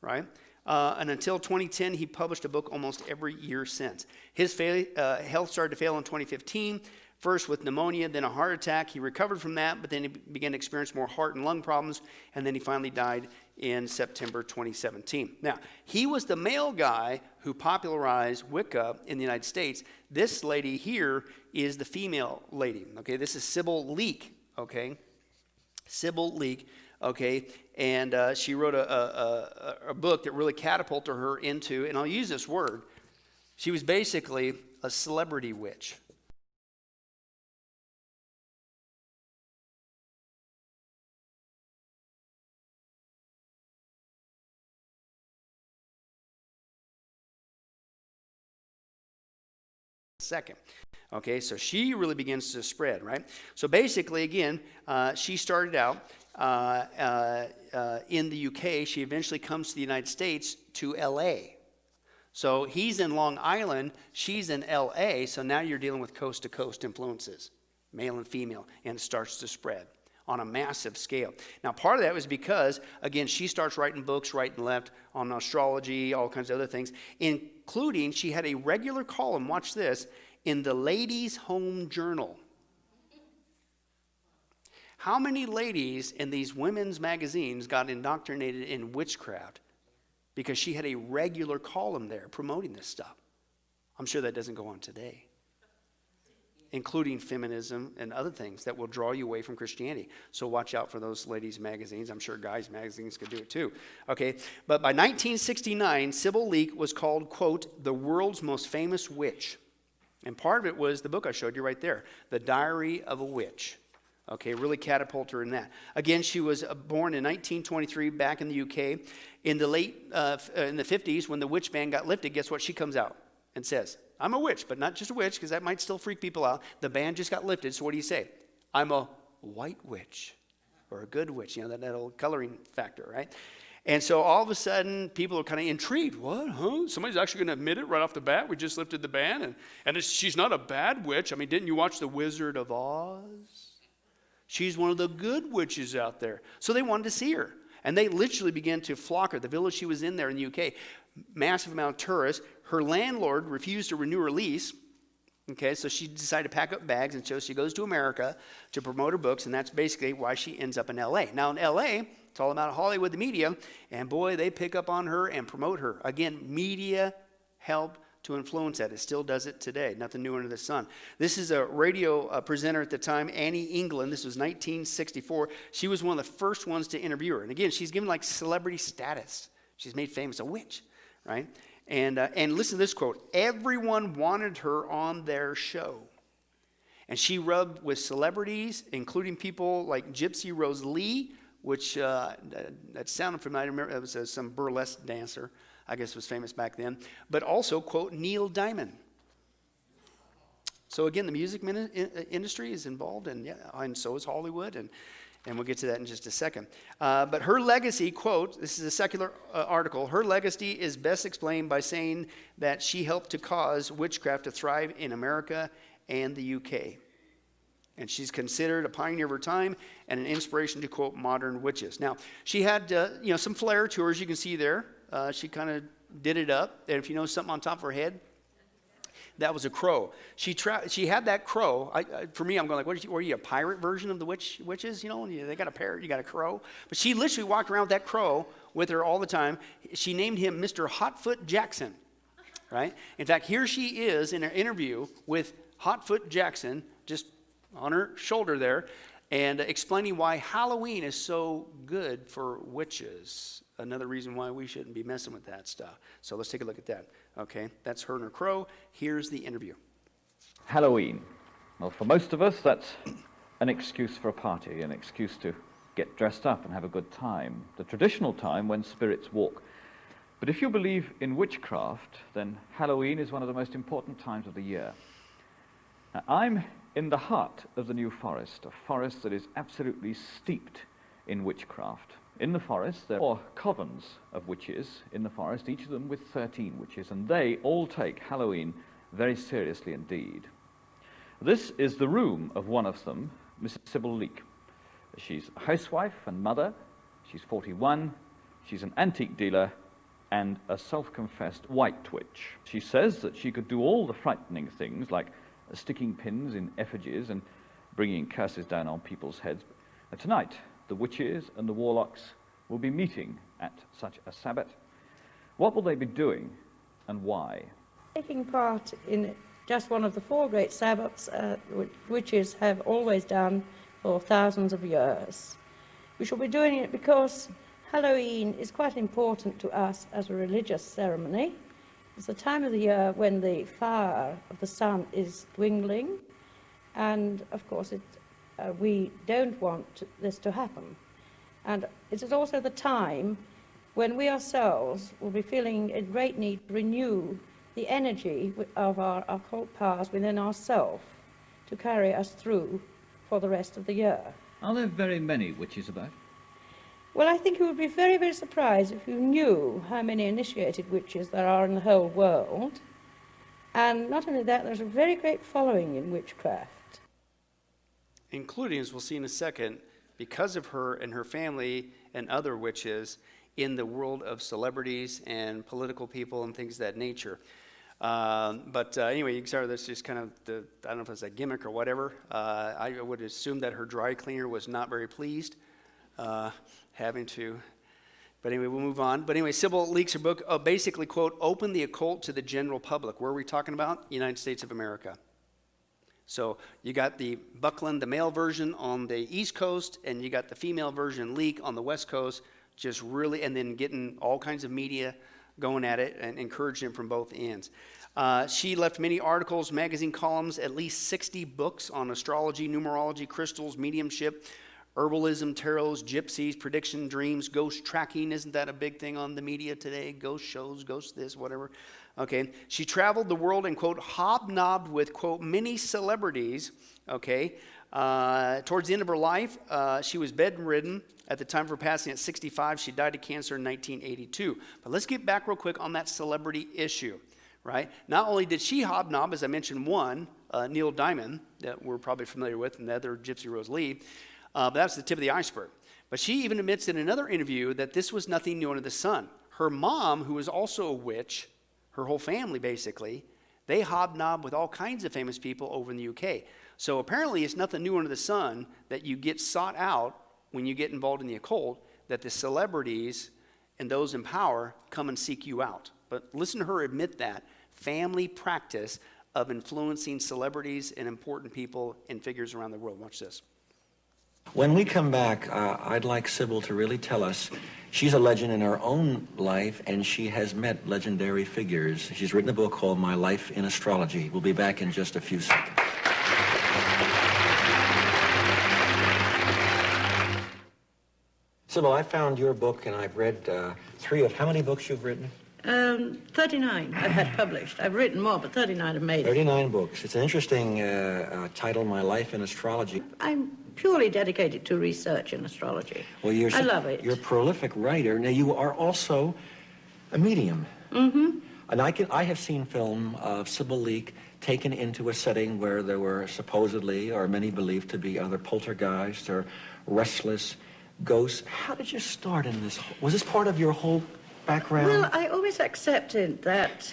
right? And until 2010, he published a book almost every year since. His health started to fail in 2015, first with pneumonia, then a heart attack. He recovered from that, but then he began to experience more heart and lung problems, and then he finally died in September 2017. Now, he was the male guy who popularized Wicca in the United States. This lady here is the female lady, okay? This is Sybil Leek, okay? Sybil Leek. Okay, and she wrote a book that really catapulted her into, and I'll use this word, she was basically a celebrity witch. Second. Okay, so she really begins to spread, right? So basically, again, she started out in the UK. She eventually comes to the United States, to LA. So he's in Long Island, she's in LA, so now you're dealing with coast-to-coast influences, male and female, and it starts to spread on a massive scale. Now, part of that was because, again, she starts writing books right and left on astrology, all kinds of other things, including she had a regular column, watch this, in the Ladies' Home Journal. How many ladies in these women's magazines got indoctrinated in witchcraft because she had a regular column there promoting this stuff? I'm sure that doesn't go on today, including feminism and other things that will draw you away from Christianity. So watch out for those ladies' magazines. I'm sure guys' magazines could do it too. Okay, but by 1969, Sybil Leek was called, quote, the world's most famous witch. And part of it was the book I showed you right there, The Diary of a Witch. Okay, really catapulted her in that. Again, she was born in 1923 back in the UK. In the in the 50s, when the witch ban got lifted, guess what? She comes out and says, I'm a witch, but not just a witch, because that might still freak people out. The ban just got lifted, so what do you say? I'm a white witch, or a good witch, you know, that old coloring factor, right? And so all of a sudden, people are kind of intrigued. What, huh? Somebody's actually going to admit it right off the bat? We just lifted the ban, and she's not a bad witch. I mean, didn't you watch The Wizard of Oz? She's one of the good witches out there. So they wanted to see her. And they literally began to flock her. The village she was in there in the UK, massive amount of tourists. Her landlord refused to renew her lease. Okay, so she decided to pack up bags, and so she goes to America to promote her books, and that's basically why she ends up in L.A. Now in L.A., It's all about Hollywood, the media. And boy, they pick up on her and promote her. Again, media helped to influence that. It still does it today. Nothing new under the sun. This is a radio presenter at the time, Annie England. This was 1964. She was one of the first ones to interview her. And again, she's given like celebrity status. She's made famous, a witch, right? And listen to this quote. Everyone wanted her on their show. And she rubbed with celebrities, including people like Gypsy Rose Lee, which that sounded familiar. I remember it was some burlesque dancer. I guess was famous back then. But also, quote, Neil Diamond. So again, the music industry is involved, and so is Hollywood, and we'll get to that in just a second. But her legacy, quote, this is a secular article, her legacy is best explained by saying that she helped to cause witchcraft to thrive in America and the UK. And she's considered a pioneer of her time and an inspiration to, quote, modern witches. Now, she had some flair to her, as you can see there. She kind of did it up. And if you know something on top of her head, that was a crow. She had that crow. For me, I'm going like, what are you, a pirate version of the witches? You know, they got a parrot, you got a crow. But she literally walked around with that crow with her all the time. She named him Mr. Hotfoot Jackson, right? In fact, here she is in an interview with Hotfoot Jackson, just on her shoulder there, and explaining why Halloween is so good for witches. Another reason why we shouldn't be messing with that stuff. So let's take a look at that. Okay, that's her and her crow. Here's the interview. Halloween. Well, for most of us, that's an excuse for a party, an excuse to get dressed up and have a good time. The traditional time when spirits walk. But if you believe in witchcraft, then Halloween is one of the most important times of the year. Now, I'm in the heart of the New Forest, a forest that is absolutely steeped in witchcraft. In the forest, there are covens of witches in the forest, each of them with 13 witches, and they all take Halloween very seriously indeed. This is the room of one of them, Mrs. Sybil Leek. She's a housewife and mother. She's 41. She's an antique dealer and a self-confessed white witch. She says that she could do all the frightening things like sticking pins in effigies and bringing curses down on people's heads. Tonight, the witches and the warlocks will be meeting at such a Sabbath. What will they be doing and why? Taking part in just one of the 4 great Sabbaths which witches have always done for thousands of years. We shall be doing it because Halloween is quite important to us as a religious ceremony. It's the time of the year when the fire of the sun is dwindling, and of course we don't want this to happen. And it is also the time when we ourselves will be feeling in great need to renew the energy of our occult powers within ourselves to carry us through for the rest of the year. Are there very many witches about? Well, I think you would be very, very surprised if you knew how many initiated witches there are in the whole world. And not only that, there's a very great following in witchcraft. Including, as we'll see in a second, because of her and her family and other witches in the world of celebrities and political people and things of that nature. But anyway, you can start, that's just kind of I don't know if it's a gimmick or whatever. I would assume that her dry cleaner was not very pleased having to. But anyway, we'll move on. But anyway, Sybil leaks her book, basically, quote, open the occult to the general public. Where are we talking about? United States of America. So you got the Buckland, the male version on the East Coast, and you got the female version, Leak, on the West Coast, just really, and then getting all kinds of media going at it and encouraging it from both ends. She left many articles, magazine columns, at least 60 books on astrology, numerology, crystals, mediumship, herbalism, tarots, gypsies, prediction, dreams, ghost tracking. Isn't that a big thing on the media today? Ghost shows, ghost this, whatever. Okay. She traveled the world and, quote, hobnobbed with, quote, many celebrities. Okay. Towards the end of her life, she was bedridden at the time of her passing at 65. She died of cancer in 1982. But let's get back real quick on that celebrity issue, right? Not only did she hobnob, as I mentioned, one, Neil Diamond, that we're probably familiar with, and the other, Gypsy Rose Lee, but that's the tip of the iceberg. But she even admits in another interview that this was nothing new under the sun. Her mom, who was also a witch, her whole family basically, they hobnob with all kinds of famous people over in the UK. So apparently it's nothing new under the sun that you get sought out when you get involved in the occult that the celebrities and those in power come and seek you out. But listen to her admit that. Family practice of influencing celebrities and important people and figures around the world. Watch this. When we come back, I'd like Sybil to really tell us, she's a legend in her own life, and she has met legendary figures. She's written a book called My Life in Astrology. We'll be back in just a few seconds. Sybil, I found your book, and I've read 3 of how many books you've written? 39 I've had published. I've written more, but 39 have made it. 39 books. It's an interesting title, My Life in Astrology. I'm purely dedicated to research in astrology. Well, I love it. You're a prolific writer. Now, you are also a medium. Mm-hmm. And I have seen film of Sybil Leek taken into a setting where there were supposedly, or many believed to be, other poltergeists or restless ghosts. How did you start in this? Was this part of your whole background? Well, I always accepted that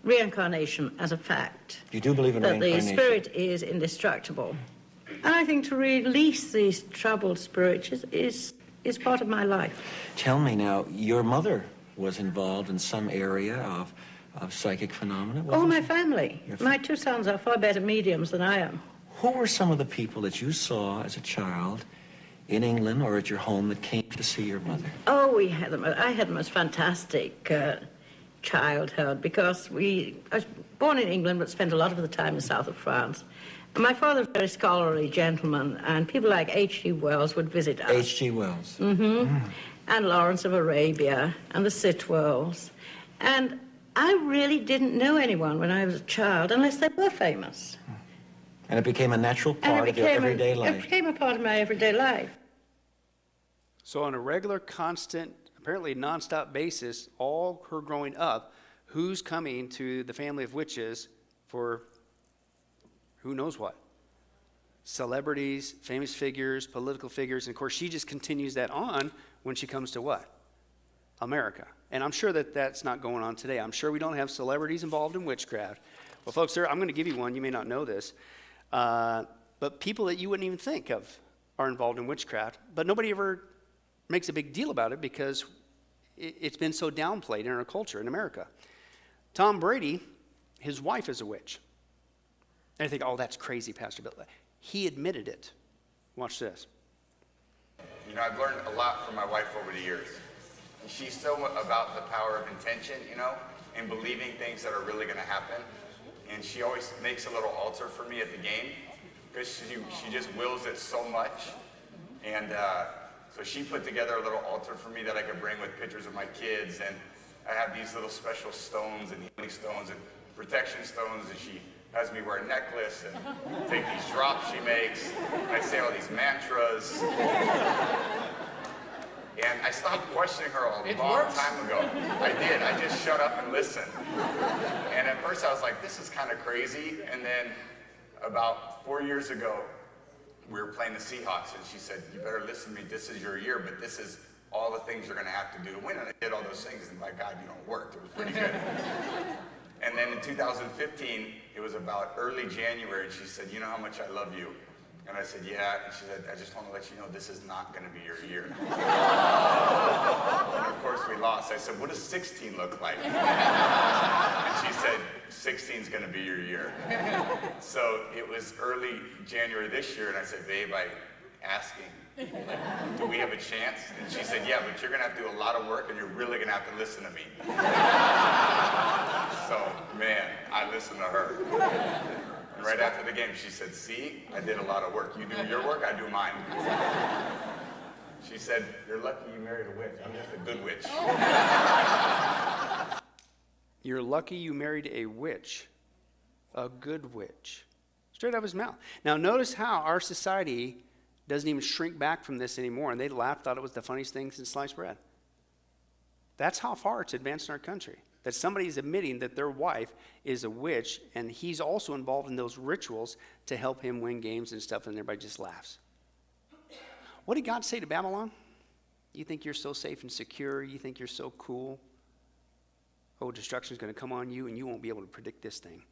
reincarnation as a fact. You do believe in that reincarnation? The spirit is indestructible. And I think to release these troubled spirits is part of my life. Tell me now, your mother was involved in some area of psychic phenomena? All my family. My 2 sons are far better mediums than I am. Who were some of the people that you saw as a child in England or at your home that came to see your mother? Oh, I had the most fantastic childhood because I was born in England but spent a lot of the time in the south of France. And my father was a very scholarly gentleman, and people like H.G. Wells would visit us. H.G. Wells. Mm-hmm. And Lawrence of Arabia and the Sitwells. And I really didn't know anyone when I was a child unless they were famous. And it became a natural part of your everyday life. It became a part of my everyday life. So on a regular, constant, apparently nonstop basis, all her growing up, who's coming to the family of witches for who knows what? Celebrities, famous figures, political figures, and of course she just continues that on when she comes to what? America. And I'm sure that that's not going on today. I'm sure we don't have celebrities involved in witchcraft. Well, folks, I'm going to give you one. You may not know this. But people that you wouldn't even think of are involved in witchcraft. But nobody ever makes a big deal about it because it's been so downplayed in our culture in America. Tom Brady, his wife is a witch. And I think, oh, that's crazy, Pastor Bill. He admitted it. Watch this. You know, I've learned a lot from my wife over the years. She's so about the power of intention, you know, and believing things that are really going to happen. And she always makes a little altar for me at the game because she just wills it so much. And so she put together a little altar for me that I could bring with pictures of my kids. And I have these little special stones and healing stones and protection stones. And she has me wear a necklace and take these drops she makes. And I say all these mantras. And I stopped questioning her a long time ago. I did. I just shut up and listened. And at first I was like, this is kind of crazy. And then about 4 years ago, we were playing the Seahawks, and she said, you better listen to me. This is your year, but this is all the things you're going to have to do to win. And I did all those things, and my God, you know, it worked. It was pretty good. And then in 2015, it was about early January, and she said, you know how much I love you? And I said, yeah. And she said, I just want to let you know this is not going to be your year. And of course, we lost. I said, what does 16 look like? And she said, 16 is going to be your year. So it was early January this year, and I said, babe, I'm asking, do we have a chance? And she said, yeah, but you're going to have to do a lot of work, and you're really going to have to listen to me. So, man, I listened to her. And right after the game, she said, see, I did a lot of work. You do your work, I do mine. She said, you're lucky you married a witch. I'm just a good witch. You're lucky you married a witch, a good witch. Straight out of his mouth. Now, notice how our society doesn't even shrink back from this anymore, and they laughed, thought it was the funniest thing since sliced bread. That's how far it's advanced in our country, that somebody's admitting that their wife is a witch, and he's also involved in those rituals to help him win games and stuff, and everybody just laughs. What did God say to Babylon? You think you're so safe and secure? You think you're so cool? Oh, destruction's going to come on you, and you won't be able to predict this thing.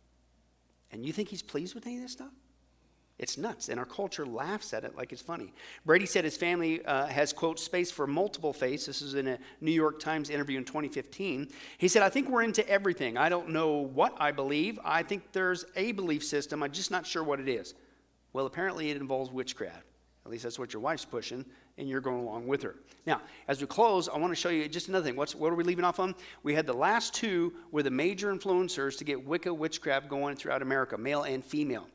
And you think he's pleased with any of this stuff? It's nuts, and our culture laughs at it like it's funny. Brady said his family has, quote, space for multiple faiths. This is in a New York Times interview in 2015. He said, I think we're into everything. I don't know what I believe. I think there's a belief system. I'm just not sure what it is. Well, apparently it involves witchcraft. At least that's what your wife's pushing, and you're going along with her. Now, as we close, I want to show you just another thing. What are we leaving off on? We had the last two were the major influencers to get Wicca witchcraft going throughout America, male and female.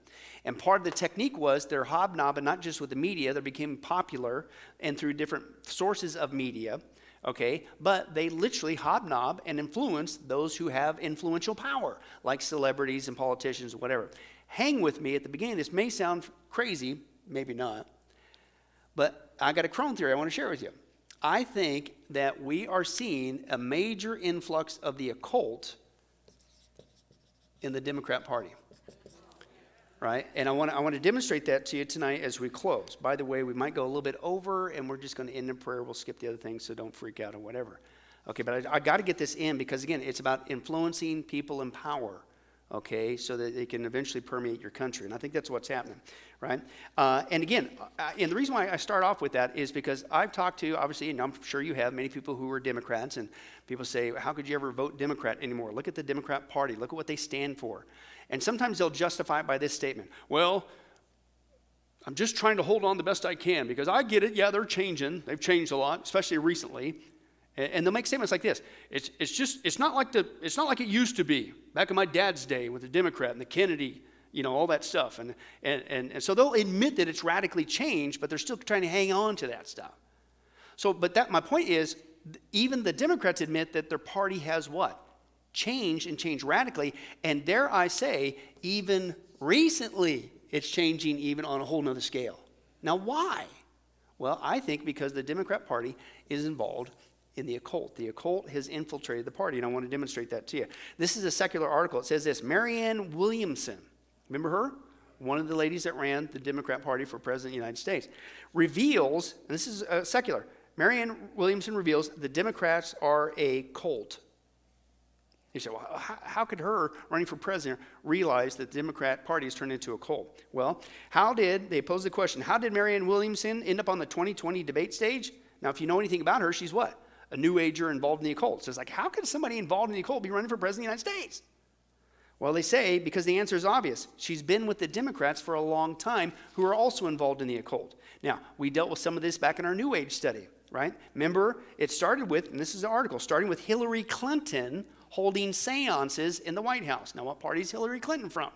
And part of the technique was they're hobnobbing not just with the media, they became popular and through different sources of media, okay? But they literally hobnob and influence those who have influential power, like celebrities and politicians or whatever. Hang with me at the beginning. This may sound crazy, maybe not, but I got a Crone theory I want to share with you. I think that we are seeing a major influx of the occult in the Democrat Party. Right? And I want to demonstrate that to you tonight as we close. By the way, we might go a little bit over, and we're just going to end in prayer. We'll skip the other things, so don't freak out or whatever. Okay, but I got to get this in because, again, it's about influencing people in power, okay, so that they can eventually permeate your country. And I think that's what's happening, right? And again, and the reason why I start off with that is because I've talked to, obviously, and I'm sure you have, many people who are Democrats, and people say, how could you ever vote Democrat anymore? Look at the Democrat Party. Look at what they stand for. And sometimes they'll justify it by this statement. Well, I'm just trying to hold on the best I can because I get it. Yeah, they're changing. They've changed a lot, especially recently. And they'll make statements like this. It's not like it used to be back in my dad's day with the Democrat and the Kennedy, all that stuff. And so they'll admit that it's radically changed, but they're still trying to hang on to that stuff. So, my point is, even the Democrats admit that their party has what? Changed and changed radically, and dare I say, even recently, it's changing even on a whole nother scale. Now, why? Well, I think because the Democrat Party is involved in the occult. The occult has infiltrated the party, and I want to demonstrate that to you. This is a secular article. It says this, Marianne Williamson, remember her? One of the ladies that ran the Democrat Party for President of the United States, reveals, and this is secular, Marianne Williamson reveals the Democrats are a cult. You say, well, how could her running for president realize that the Democrat Party has turned into a cult? Well, they posed the question, how did Marianne Williamson end up on the 2020 debate stage? Now, if you know anything about her, she's what? A New Ager involved in the occult. So it's like, how could somebody involved in the occult be running for president of the United States? Well, they say, because the answer is obvious. She's been with the Democrats for a long time who are also involved in the occult. Now, we dealt with some of this back in our New Age study, right? Remember, it started with, and this is the article, starting with Hillary Clinton holding seances in the White House. Now, what party is Hillary Clinton from?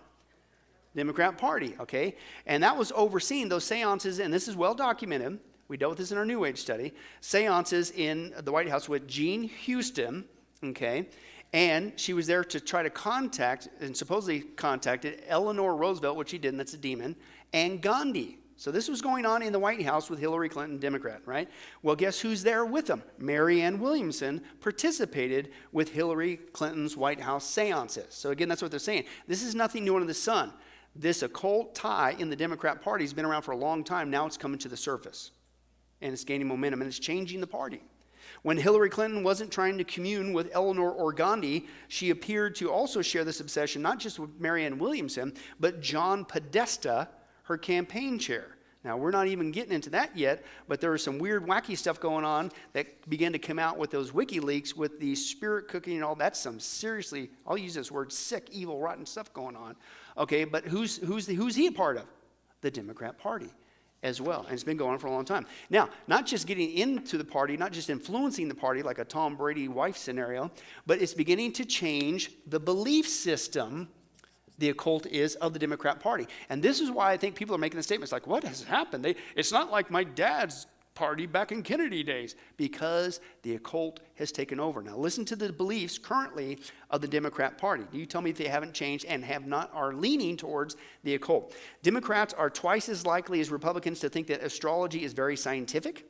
Democrat Party, okay? And that was overseeing those seances, and this is well documented. We dealt with this in our New Age study. Seances in the White House with Jean Houston, okay? And she was there to try to contact, and supposedly contacted, Eleanor Roosevelt, which she didn't, that's a demon, and Gandhi. So this was going on in the White House with Hillary Clinton, Democrat, right? Well, guess who's there with them? Marianne Williamson participated with Hillary Clinton's White House seances. So again, that's what they're saying. This is nothing new under the sun. This occult tie in the Democrat Party has been around for a long time. Now it's coming to the surface. And it's gaining momentum, and it's changing the party. When Hillary Clinton wasn't trying to commune with Eleanor or Gandhi, she appeared to also share this obsession, not just with Marianne Williamson, but John Podesta, her campaign chair. Now, we're not even getting into that yet, but there was some weird, wacky stuff going on that began to come out with those WikiLeaks with the spirit cooking and all. That's some seriously, I'll use this word, sick, evil, rotten stuff going on. Okay, but who's he a part of? The Democrat Party as well, and it's been going on for a long time. Now, not just getting into the party, not just influencing the party like a Tom Brady wife scenario, but it's beginning to change the belief system the occult is of the Democrat Party. And this is why I think people are making the statements like, what has happened? It's not like my dad's party back in Kennedy days, because the occult has taken over. Now listen to the beliefs currently of the Democrat Party. Do you tell me if they haven't changed and are leaning towards the occult? Democrats are twice as likely as Republicans to think that astrology is very scientific.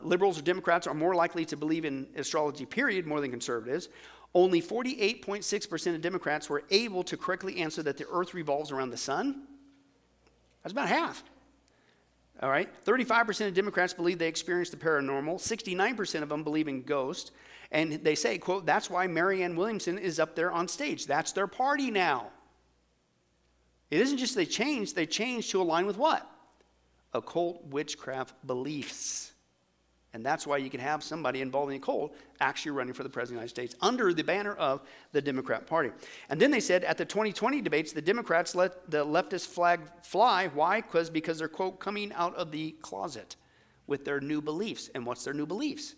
Liberals or Democrats are more likely to believe in astrology, period, more than conservatives. Only 48.6% of Democrats were able to correctly answer that the earth revolves around the sun. That's about half. All right, 35% of Democrats believe they experienced the paranormal. 69% of them believe in ghosts. And they say, quote, that's why Marianne Williamson is up there on stage. That's their party now. It isn't just they changed to align with what? Occult witchcraft beliefs. And that's why you can have somebody involved in the occult actually running for the President of the United States under the banner of the Democrat Party. And then they said at the 2020 debates, the Democrats let the leftist flag fly. Why? Because they're, quote, coming out of the closet with their new beliefs. And what's their new beliefs?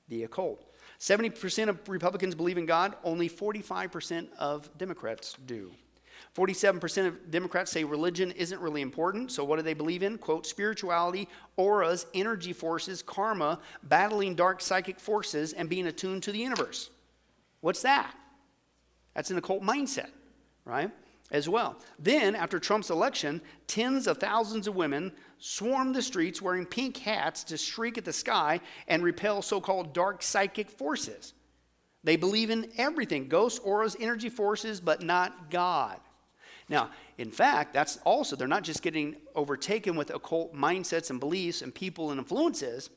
The occult. 70% of Republicans believe in God. Only 45% of Democrats do. 47% of Democrats say religion isn't really important. So what do they believe in? Quote, spirituality, auras, energy forces, karma, battling dark psychic forces, and being attuned to the universe. What's that? That's an occult mindset, right? As well. Then, after Trump's election, tens of thousands of women swarmed the streets wearing pink hats to shriek at the sky and repel so-called dark psychic forces. They believe in everything, ghosts, auras, energy forces, but not God. Now, in fact, that's also, they're not just getting overtaken with occult mindsets and beliefs and people and influences,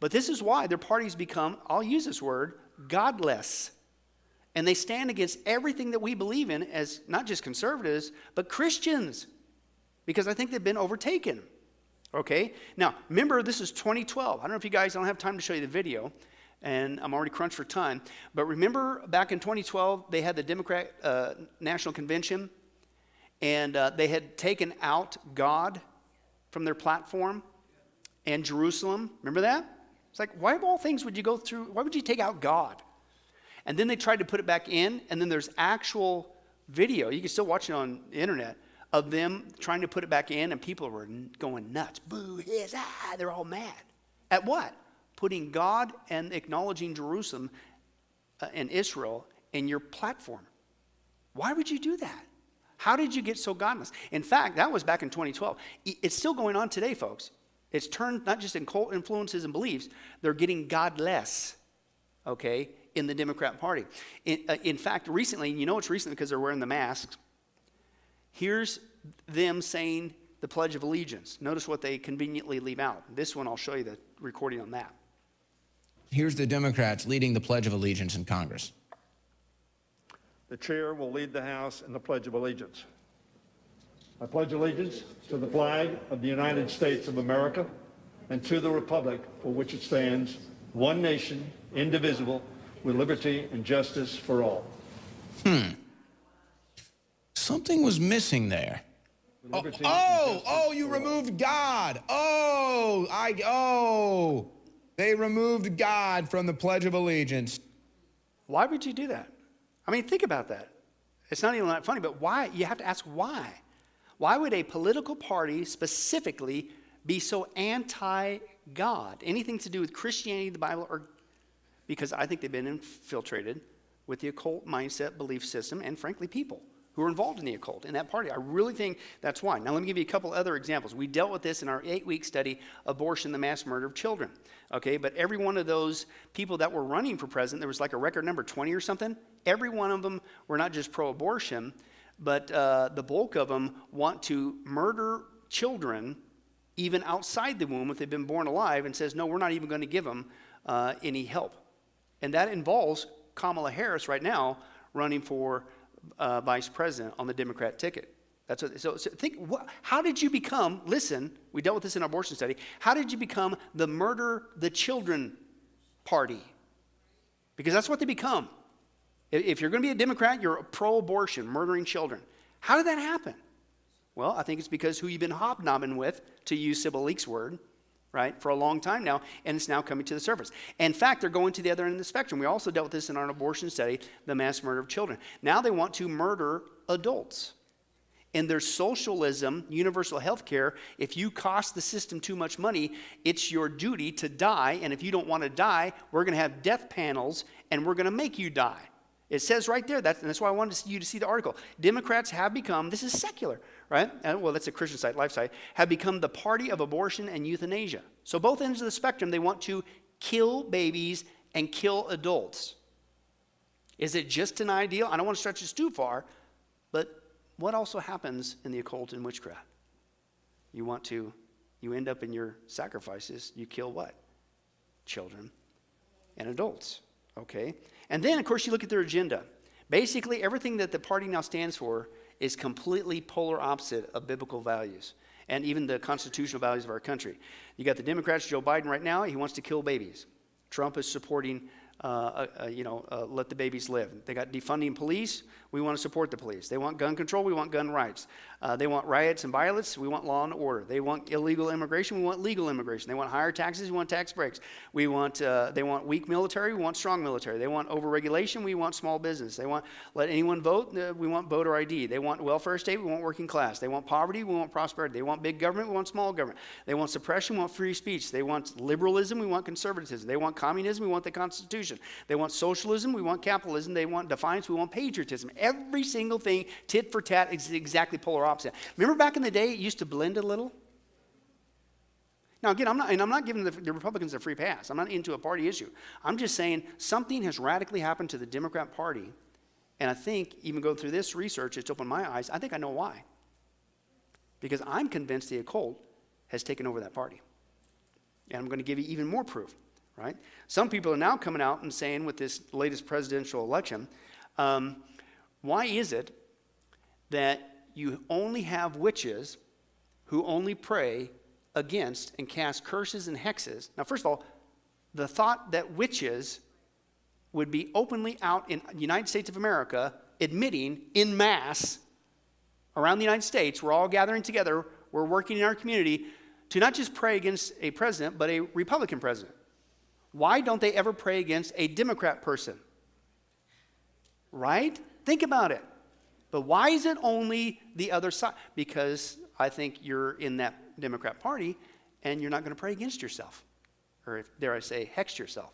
but this is why their parties become, I'll use this word, godless. And they stand against everything that we believe in as not just conservatives, but Christians, because I think they've been overtaken. Okay? Now, remember, this is 2012. I don't know if you guys, I don't have time to show you the video, and I'm already crunched for time, but remember back in 2012, they had the Democrat National Convention, and they had taken out God from their platform and Jerusalem. Remember that? It's like, why of all things would you go through, why would you take out God? And then they tried to put it back in, and then there's actual video, you can still watch it on the internet, of them trying to put it back in, and people were going nuts. Boo, his, they're all mad. At what? Putting God and acknowledging Jerusalem and Israel in your platform. Why would you do that? How did you get so godless? In fact, that was back in 2012. It's still going on today, folks. It's turned not just in cult influences and beliefs, they're getting godless, okay, in the Democrat Party. In fact, recently, you know it's recently because they're wearing the masks, here's them saying the Pledge of Allegiance. Notice what they conveniently leave out. This one, I'll show you the recording on that. Here's the Democrats leading the Pledge of Allegiance in Congress. The chair will lead the House in the Pledge of Allegiance. I pledge allegiance to the flag of the United States of America and to the republic for which it stands, one nation, indivisible, with liberty and justice for all. Something was missing there. You removed God. They removed God from the Pledge of Allegiance. Why would you do that? I mean, think about that. It's not even that funny, but why? You have to ask why. Why would a political party specifically be so anti-God? Anything to do with Christianity, the Bible, or because I think they've been infiltrated with the occult mindset, belief system, and frankly, people who are involved in the occult in that party. I really think that's why. Now, let me give you a couple other examples. We dealt with this in our 8-week study, Abortion, the Mass Murder of Children. Okay, but every one of those people that were running for president, there was like a record number, 20 or something. Every one of them were not just pro-abortion, but the bulk of them want to murder children even outside the womb if they've been born alive, and says, no, we're not even going to give them any help. And that involves Kamala Harris right now running for vice president on the Democrat ticket. That's what, so think, how did you become, listen, we dealt with this in our abortion study, how did you become the murder the children party? Because that's what they become. If you're going to be a Democrat, you're pro-abortion, murdering children. How did that happen? Well, I think it's because who you've been hobnobbing with, to use Sybil Leek's word, right, for a long time now, and it's now coming to the surface. In fact, they're going to the other end of the spectrum. We also dealt with this in our abortion study, the mass murder of children. Now they want to murder adults. In their socialism, universal health care, if you cost the system too much money, it's your duty to die, and if you don't want to die, we're going to have death panels, and we're going to make you die. It says right there, that's why I wanted you to see the article. Democrats have become, this is secular, right? Well, that's a Christian site, life site, have become the party of abortion and euthanasia. So both ends of the spectrum, they want to kill babies and kill adults. Is it just an ideal? I don't want to stretch this too far, but what also happens in the occult and witchcraft? You end up in your sacrifices, you kill what? Children and adults, okay? And then, of course, you look at their agenda. Basically, everything that the party now stands for is completely polar opposite of biblical values and even the constitutional values of our country. You got the Democrats, Joe Biden right now, he wants to kill babies. Trump is supporting let the babies live. They got defunding police. We want to support the police. They want gun control. We want gun rights. They want riots and violence. We want law and order. They want illegal immigration. We want legal immigration. They want higher taxes. We want tax breaks. They want weak military. We want strong military. They want overregulation. We want small business. They want let anyone vote. We want voter ID. They want welfare state. We want working class. They want poverty. We want prosperity. They want big government. We want small government. They want suppression. We want free speech. They want liberalism. We want conservatism. They want communism. We want the Constitution. They want socialism. We want capitalism. They want defiance. We want patriotism. Every single thing, tit for tat, is exactly polar opposite. Remember back in the day, it used to blend a little? Now, again, I'm not giving the Republicans a free pass. I'm not into a party issue. I'm just saying something has radically happened to the Democrat Party, and I think, even going through this research, it's opened my eyes. I think I know why. Because I'm convinced the occult has taken over that party. And I'm going to give you even more proof, right? Some people are now coming out and saying with this latest presidential election, why is it that you only have witches who only pray against and cast curses and hexes? Now, first of all, the thought that witches would be openly out in the United States of America admitting in mass around the United States, we're all gathering together, we're working in our community to not just pray against a president, but a Republican president. Why don't they ever pray against a Democrat person? Right? Think about it. But why is it only the other side? Because I think you're in that Democrat Party and you're not going to pray against yourself. Or, dare I say, hex yourself.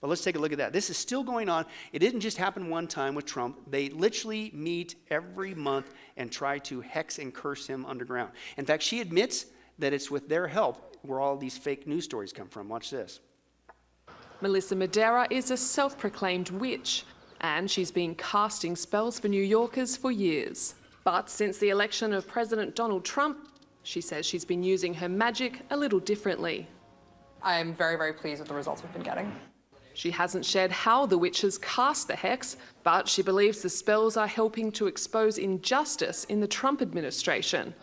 But let's take a look at that. This is still going on. It didn't just happen one time with Trump. They literally meet every month and try to hex and curse him underground. In fact, she admits that it's with their help where all these fake news stories come from. Watch this. Melissa Madera is a self-proclaimed witch, and she's been casting spells for New Yorkers for years. But since the election of President Donald Trump, she says she's been using her magic a little differently. I'm very, very pleased with the results we've been getting. She hasn't shared how the witches cast the hex, but she believes the spells are helping to expose injustice in the Trump administration.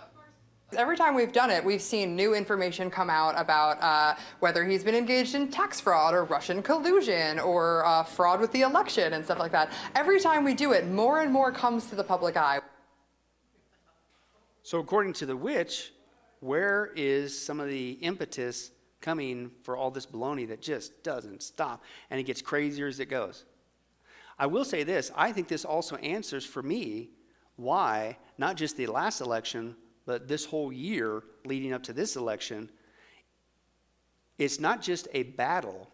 Every time we've done it, we've seen new information come out about whether he's been engaged in tax fraud or Russian collusion or fraud with the election and stuff like that. Every time we do it, more and more comes to the public eye. So according to the witch, where is some of the impetus coming for all this baloney that just doesn't stop, and it gets crazier as it goes? I will say this, I think this also answers for me why, not just the last election, but this whole year leading up to this election, it's not just a battle.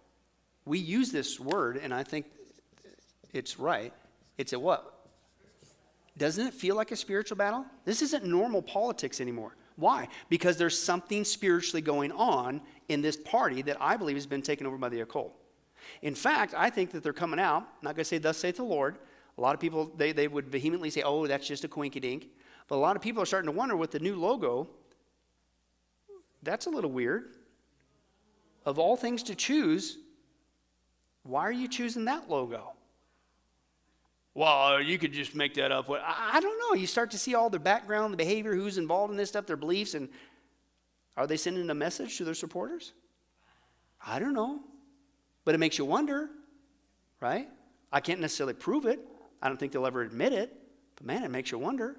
We use this word, and I think it's right. It's a what? Doesn't it feel like a spiritual battle? This isn't normal politics anymore. Why? Because there's something spiritually going on in this party that I believe has been taken over by the occult. In fact, I think that they're coming out, I'm not going to say, thus saith the Lord. A lot of people, they would vehemently say, oh, that's just a coinky-dink. But a lot of people are starting to wonder with the new logo, that's a little weird. Of all things to choose, why are you choosing that logo? Well, you could just make that up. I don't know. You start to see all their background, the behavior, who's involved in this stuff, their beliefs, and are they sending a message to their supporters? I don't know. But it makes you wonder, right? I can't necessarily prove it. I don't think they'll ever admit it. But man, it makes you wonder.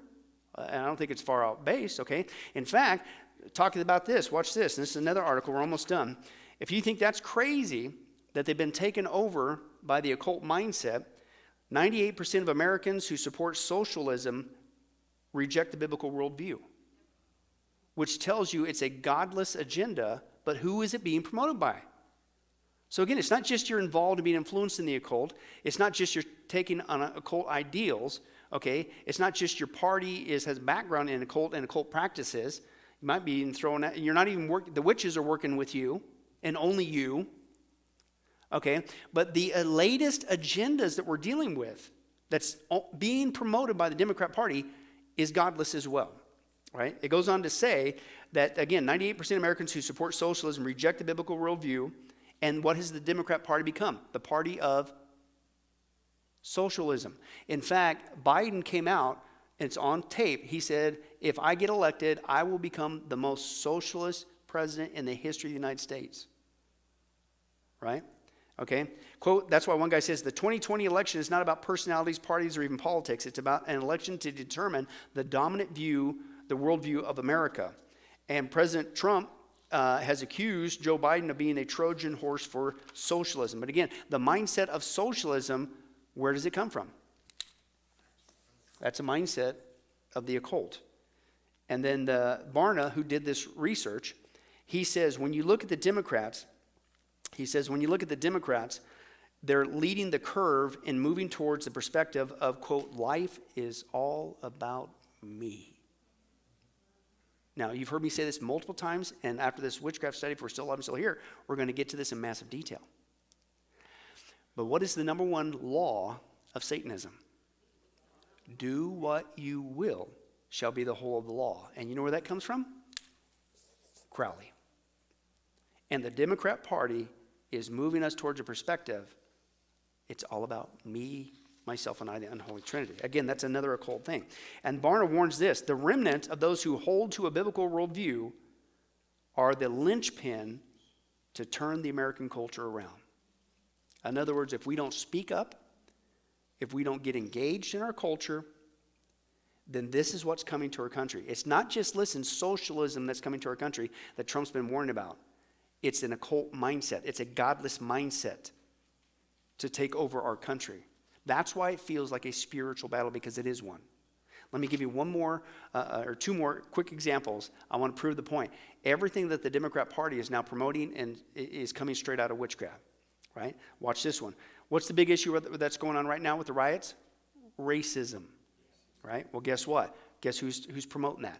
And I don't think it's far out base, okay? In fact, talking about this, watch this. And this is another article. We're almost done. If you think that's crazy that they've been taken over by the occult mindset, 98% of Americans who support socialism reject the biblical worldview, which tells you it's a godless agenda, but who is it being promoted by? So again, it's not just you're involved in being influenced in the occult. It's not just you're taking on occult ideals, okay? It's not just your party has background in occult and occult practices. You might be thrown out, you're not even working, the witches are working with you, and only you. Okay, but the latest agendas that we're dealing with that's being promoted by the Democrat Party is godless as well, right? It goes on to say that, again, 98% of Americans who support socialism reject the biblical worldview, and what has the Democrat Party become? The party of socialism. In fact, Biden came out it's on tape. He said, if I get elected, I will become the most socialist president in the history of the United States. Right? Okay? Quote, that's why one guy says, the 2020 election is not about personalities, parties, or even politics. It's about an election to determine the dominant view, the worldview of America. And President Trump has accused Joe Biden of being a Trojan horse for socialism. But again, the mindset of socialism, where does it come from? That's a mindset of the occult. And then Barna, who did this research, he says, when you look at the Democrats, they're leading the curve in moving towards the perspective of, quote, life is all about me. Now, you've heard me say this multiple times, and after this witchcraft study, if we're still alive and still here, we're going to get to this in massive detail. But what is the number one law of Satanism? Do what you will shall be the whole of the law. And you know where that comes from? Crowley. And the Democrat Party is moving us towards a perspective, it's all about me, myself, and I, the unholy Trinity. Again, that's another occult thing. And Barna warns this, the remnant of those who hold to a biblical worldview are the linchpin to turn the American culture around. In other words, if we don't speak up, if we don't get engaged in our culture, then this is what's coming to our country. It's not just, listen, socialism that's coming to our country that Trump's been warned about. It's an occult mindset. It's a godless mindset to take over our country. That's why it feels like a spiritual battle, because it is one. Let me give you one more or two more quick examples. I want to prove the point. Everything that the Democrat Party is now promoting and is coming straight out of witchcraft, right? Watch this one. What's the big issue that's going on right now with the riots? Racism, right? Well, guess what? Guess who's promoting that?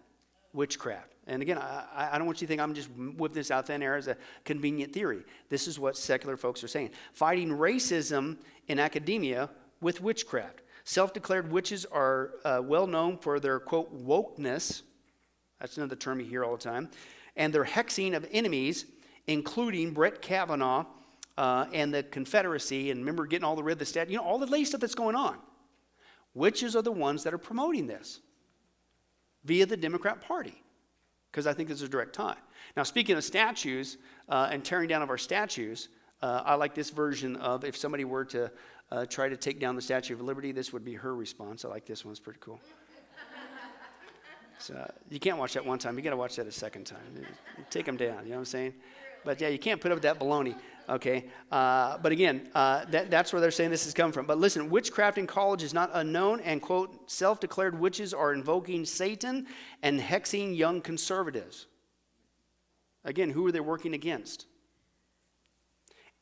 Witchcraft. And again, I don't want you to think I'm just whipping this out thin air as a convenient theory. This is what secular folks are saying. Fighting racism in academia with witchcraft. Self-declared witches are well known for their, quote, wokeness. That's another term you hear all the time. And their hexing of enemies, including Brett Kavanaugh and the Confederacy. And remember getting all the rid of the stat, all the late stuff that's going on. Witches are the ones that are promoting this via the Democrat Party, because I think there's a direct tie. Now, speaking of statues and tearing down of our statues, I like this version of, if somebody were to try to take down the Statue of Liberty, this would be her response. I like this one. It's pretty cool. So you can't watch that one time. You got to watch that a second time. Take them down, you know what I'm saying? But yeah, you can't put up with that baloney, okay? But again, that's where they're saying this is coming from. But listen, witchcraft in college is not unknown, and, quote, self-declared witches are invoking Satan and hexing young conservatives. Again, who are they working against?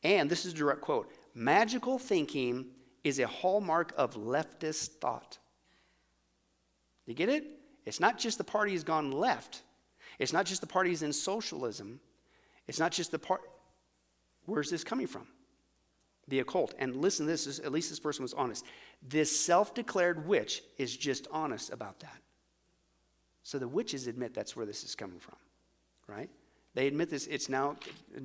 And this is a direct quote. Magical thinking is a hallmark of leftist thought. You get it? It's not just the party has gone left. It's not just the parties in socialism. It's not just the part. Where's this coming from? The occult. And listen to this, at least this person was honest. This self-declared witch is just honest about that. So the witches admit that's where this is coming from, right? They admit this. It's now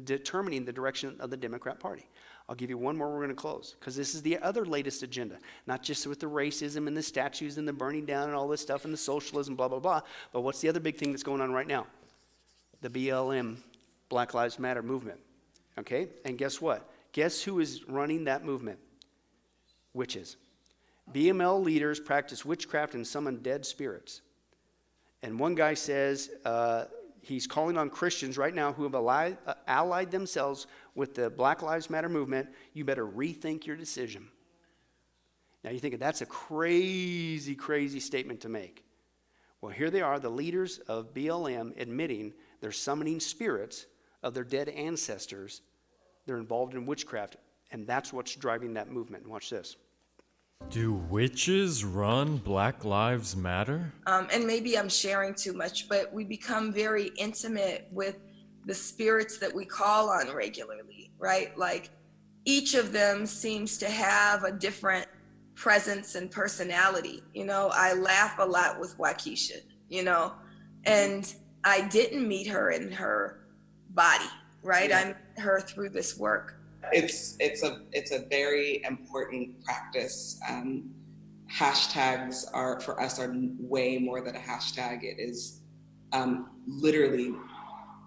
determining the direction of the Democrat Party. I'll give you one more, we're going to close, because this is the other latest agenda. Not just with the racism and the statues and the burning down and all this stuff and the socialism, blah, blah, blah. But what's the other big thing that's going on right now? The BLM, Black Lives Matter movement. Okay? And guess what? Guess who is running that movement? Witches. BML leaders practice witchcraft and summon dead spirits. And one guy says he's calling on Christians right now who have allied themselves with the Black Lives Matter movement. You better rethink your decision. Now you think that's a crazy, crazy statement to make. Well, here they are, the leaders of BLM admitting they're summoning spirits of their dead ancestors. They're involved in witchcraft, and that's what's driving that movement. Watch this. Do witches run Black Lives Matter? And maybe I'm sharing too much, but we become very intimate with the spirits that we call on regularly, right? Like each of them seems to have a different presence and personality. I laugh a lot with Waukesha, and I didn't meet her in her body, right? Yeah. I met her through this work. It's a very important practice. hashtags are, for us, are way more than a hashtag. It is literally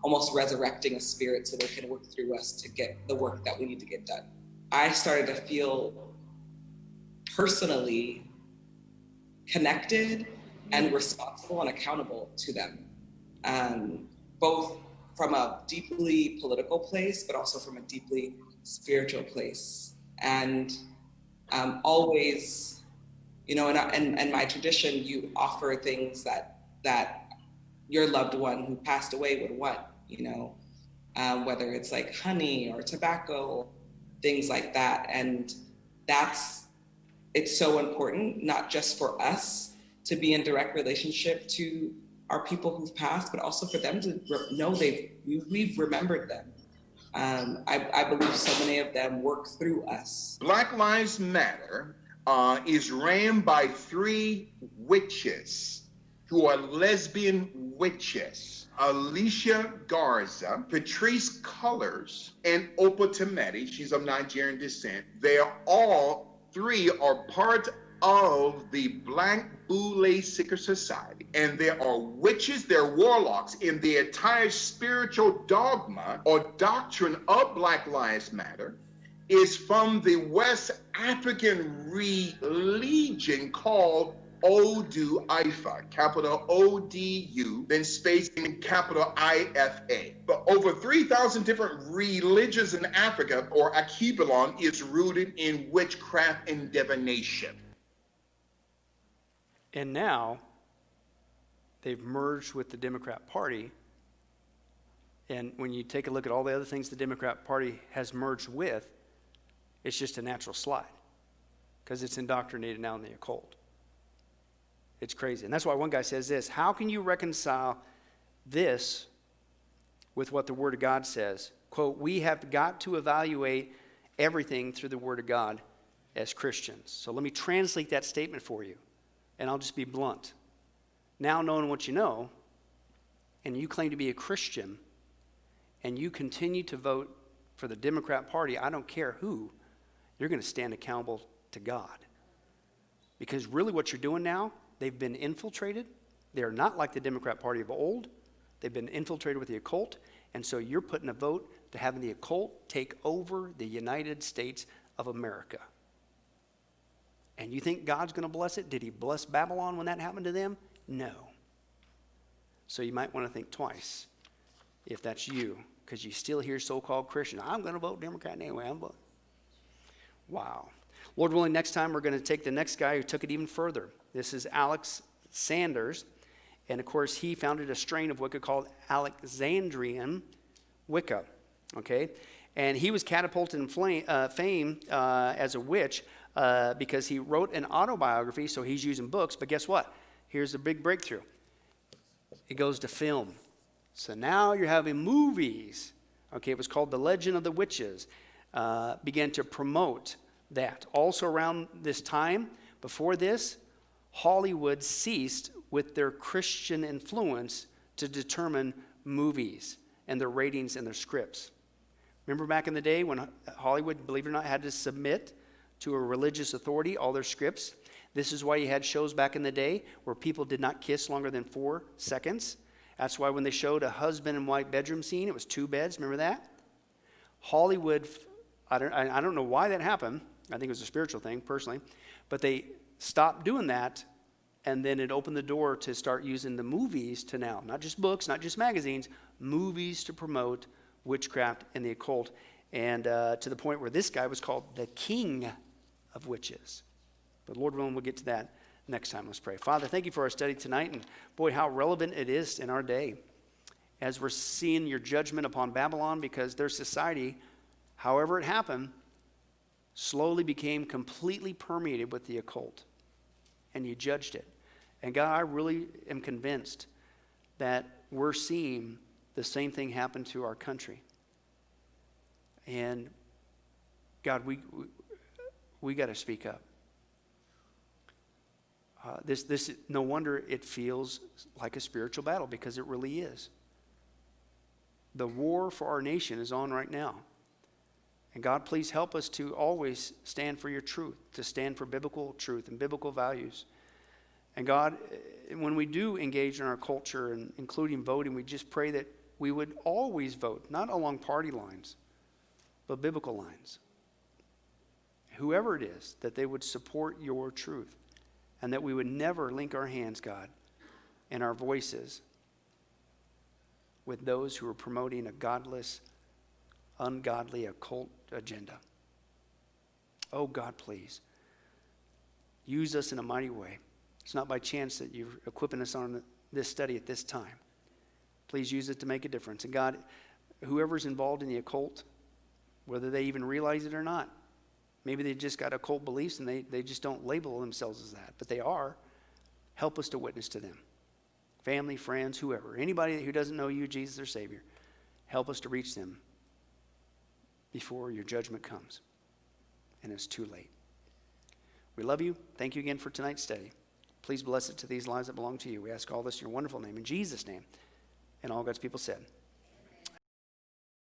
almost resurrecting a spirit so they can work through us to get the work that we need to get done. I started to feel personally connected and responsible and accountable to them, both from a deeply political place, but also from a deeply spiritual place. And always, you know, in my tradition, you offer things that your loved one who passed away would want, you know, whether it's like honey or tobacco, things like that. And it's so important, not just for us to be in direct relationship to our people who've passed, but also for them to know we've remembered them. I believe so many of them work through us. Black Lives Matter is ran by 3 witches who are lesbian witches: Alicia Garza, Patrice Cullors, and Opa Tometi. She's of Nigerian descent. They are all 3 are part of the Black Boule Secret Society, and there are witches, they're warlocks, in the entire spiritual dogma or doctrine of Black Lives Matter is from the West African religion called Odu Ifa, capital O-D-U, then space and capital I-F-A. But over 3,000 different religions in Africa, or Akibalon, is rooted in witchcraft and divination. And now they've merged with the Democrat Party. And when you take a look at all the other things the Democrat Party has merged with, it's just a natural slide because it's indoctrinated now in the occult. It's crazy. And that's why one guy says this: how can you reconcile this with what the Word of God says? Quote, we have got to evaluate everything through the Word of God as Christians. So let me translate that statement for you, and I'll just be blunt. Now, knowing what you know, and you claim to be a Christian, and you continue to vote for the Democrat Party, I don't care who, you're going to stand accountable to God. Because really what you're doing now, they've been infiltrated. They're not like the Democrat Party of old. They've been infiltrated with the occult. And so you're putting a vote to having the occult take over the United States of America. And you think God's going to bless it? Did he bless Babylon when that happened to them? No. So you might want to think twice if that's you, because you still hear so-called Christian. I'm going to vote Democrat anyway. Wow. Lord willing, next time we're going to take the next guy who took it even further. This is Alex Sanders. And of course, he founded a strain of Wicca called Alexandrian Wicca. Okay? And he was catapulted in fame as a witch because he wrote an autobiography, so he's using books. But guess what? Here's the big breakthrough. It goes to film. So now you're having movies. Okay, it was called The Legend of the Witches. Began to promote that. Also around this time, before this, Hollywood ceased with their Christian influence to determine movies and their ratings and their scripts. Remember back in the day when Hollywood, believe it or not, had to submit to a religious authority all their scripts? This is why you had shows back in the day where people did not kiss longer than 4 seconds. That's why when they showed a husband and wife bedroom scene, it was 2 beds. Remember that? Hollywood, I don't know why that happened. I think it was a spiritual thing, personally. But they stopped doing that, and then it opened the door to start using the movies to now, not just books, not just magazines, movies to promote witchcraft and the occult. And to the point where this guy was called the king of witches. But Lord willing, we'll get to that next time. Let's pray. Father, thank you for our study tonight. And boy, how relevant it is in our day as we're seeing your judgment upon Babylon, because their society, however it happened, slowly became completely permeated with the occult. And you judged it. And God, I really am convinced that we're seeing the same thing happen to our country. And God, we got to speak up. This no wonder it feels like a spiritual battle, because it really is. The war for our nation is on right now. And God, please help us to always stand for your truth, to stand for biblical truth and biblical values. And God, when we do engage in our culture, and including voting, we just pray that we would always vote, not along party lines, but biblical lines. Whoever it is, that they would support your truth, and that we would never link our hands, God, and our voices with those who are promoting a godless, ungodly, occult agenda. Oh God, please, use us in a mighty way. It's not by chance that you're equipping us on this study at this time. Please use it to make a difference. And God, whoever's involved in the occult, whether they even realize it or not, maybe they just got occult beliefs and they just don't label themselves as that, but they are. Help us to witness to them. Family, friends, whoever. Anybody who doesn't know you, Jesus, their Savior. Help us to reach them before your judgment comes and it's too late. We love you. Thank you again for tonight's study. Please bless it to these lives that belong to you. We ask all this in your wonderful name, in Jesus' name. And all God's people said.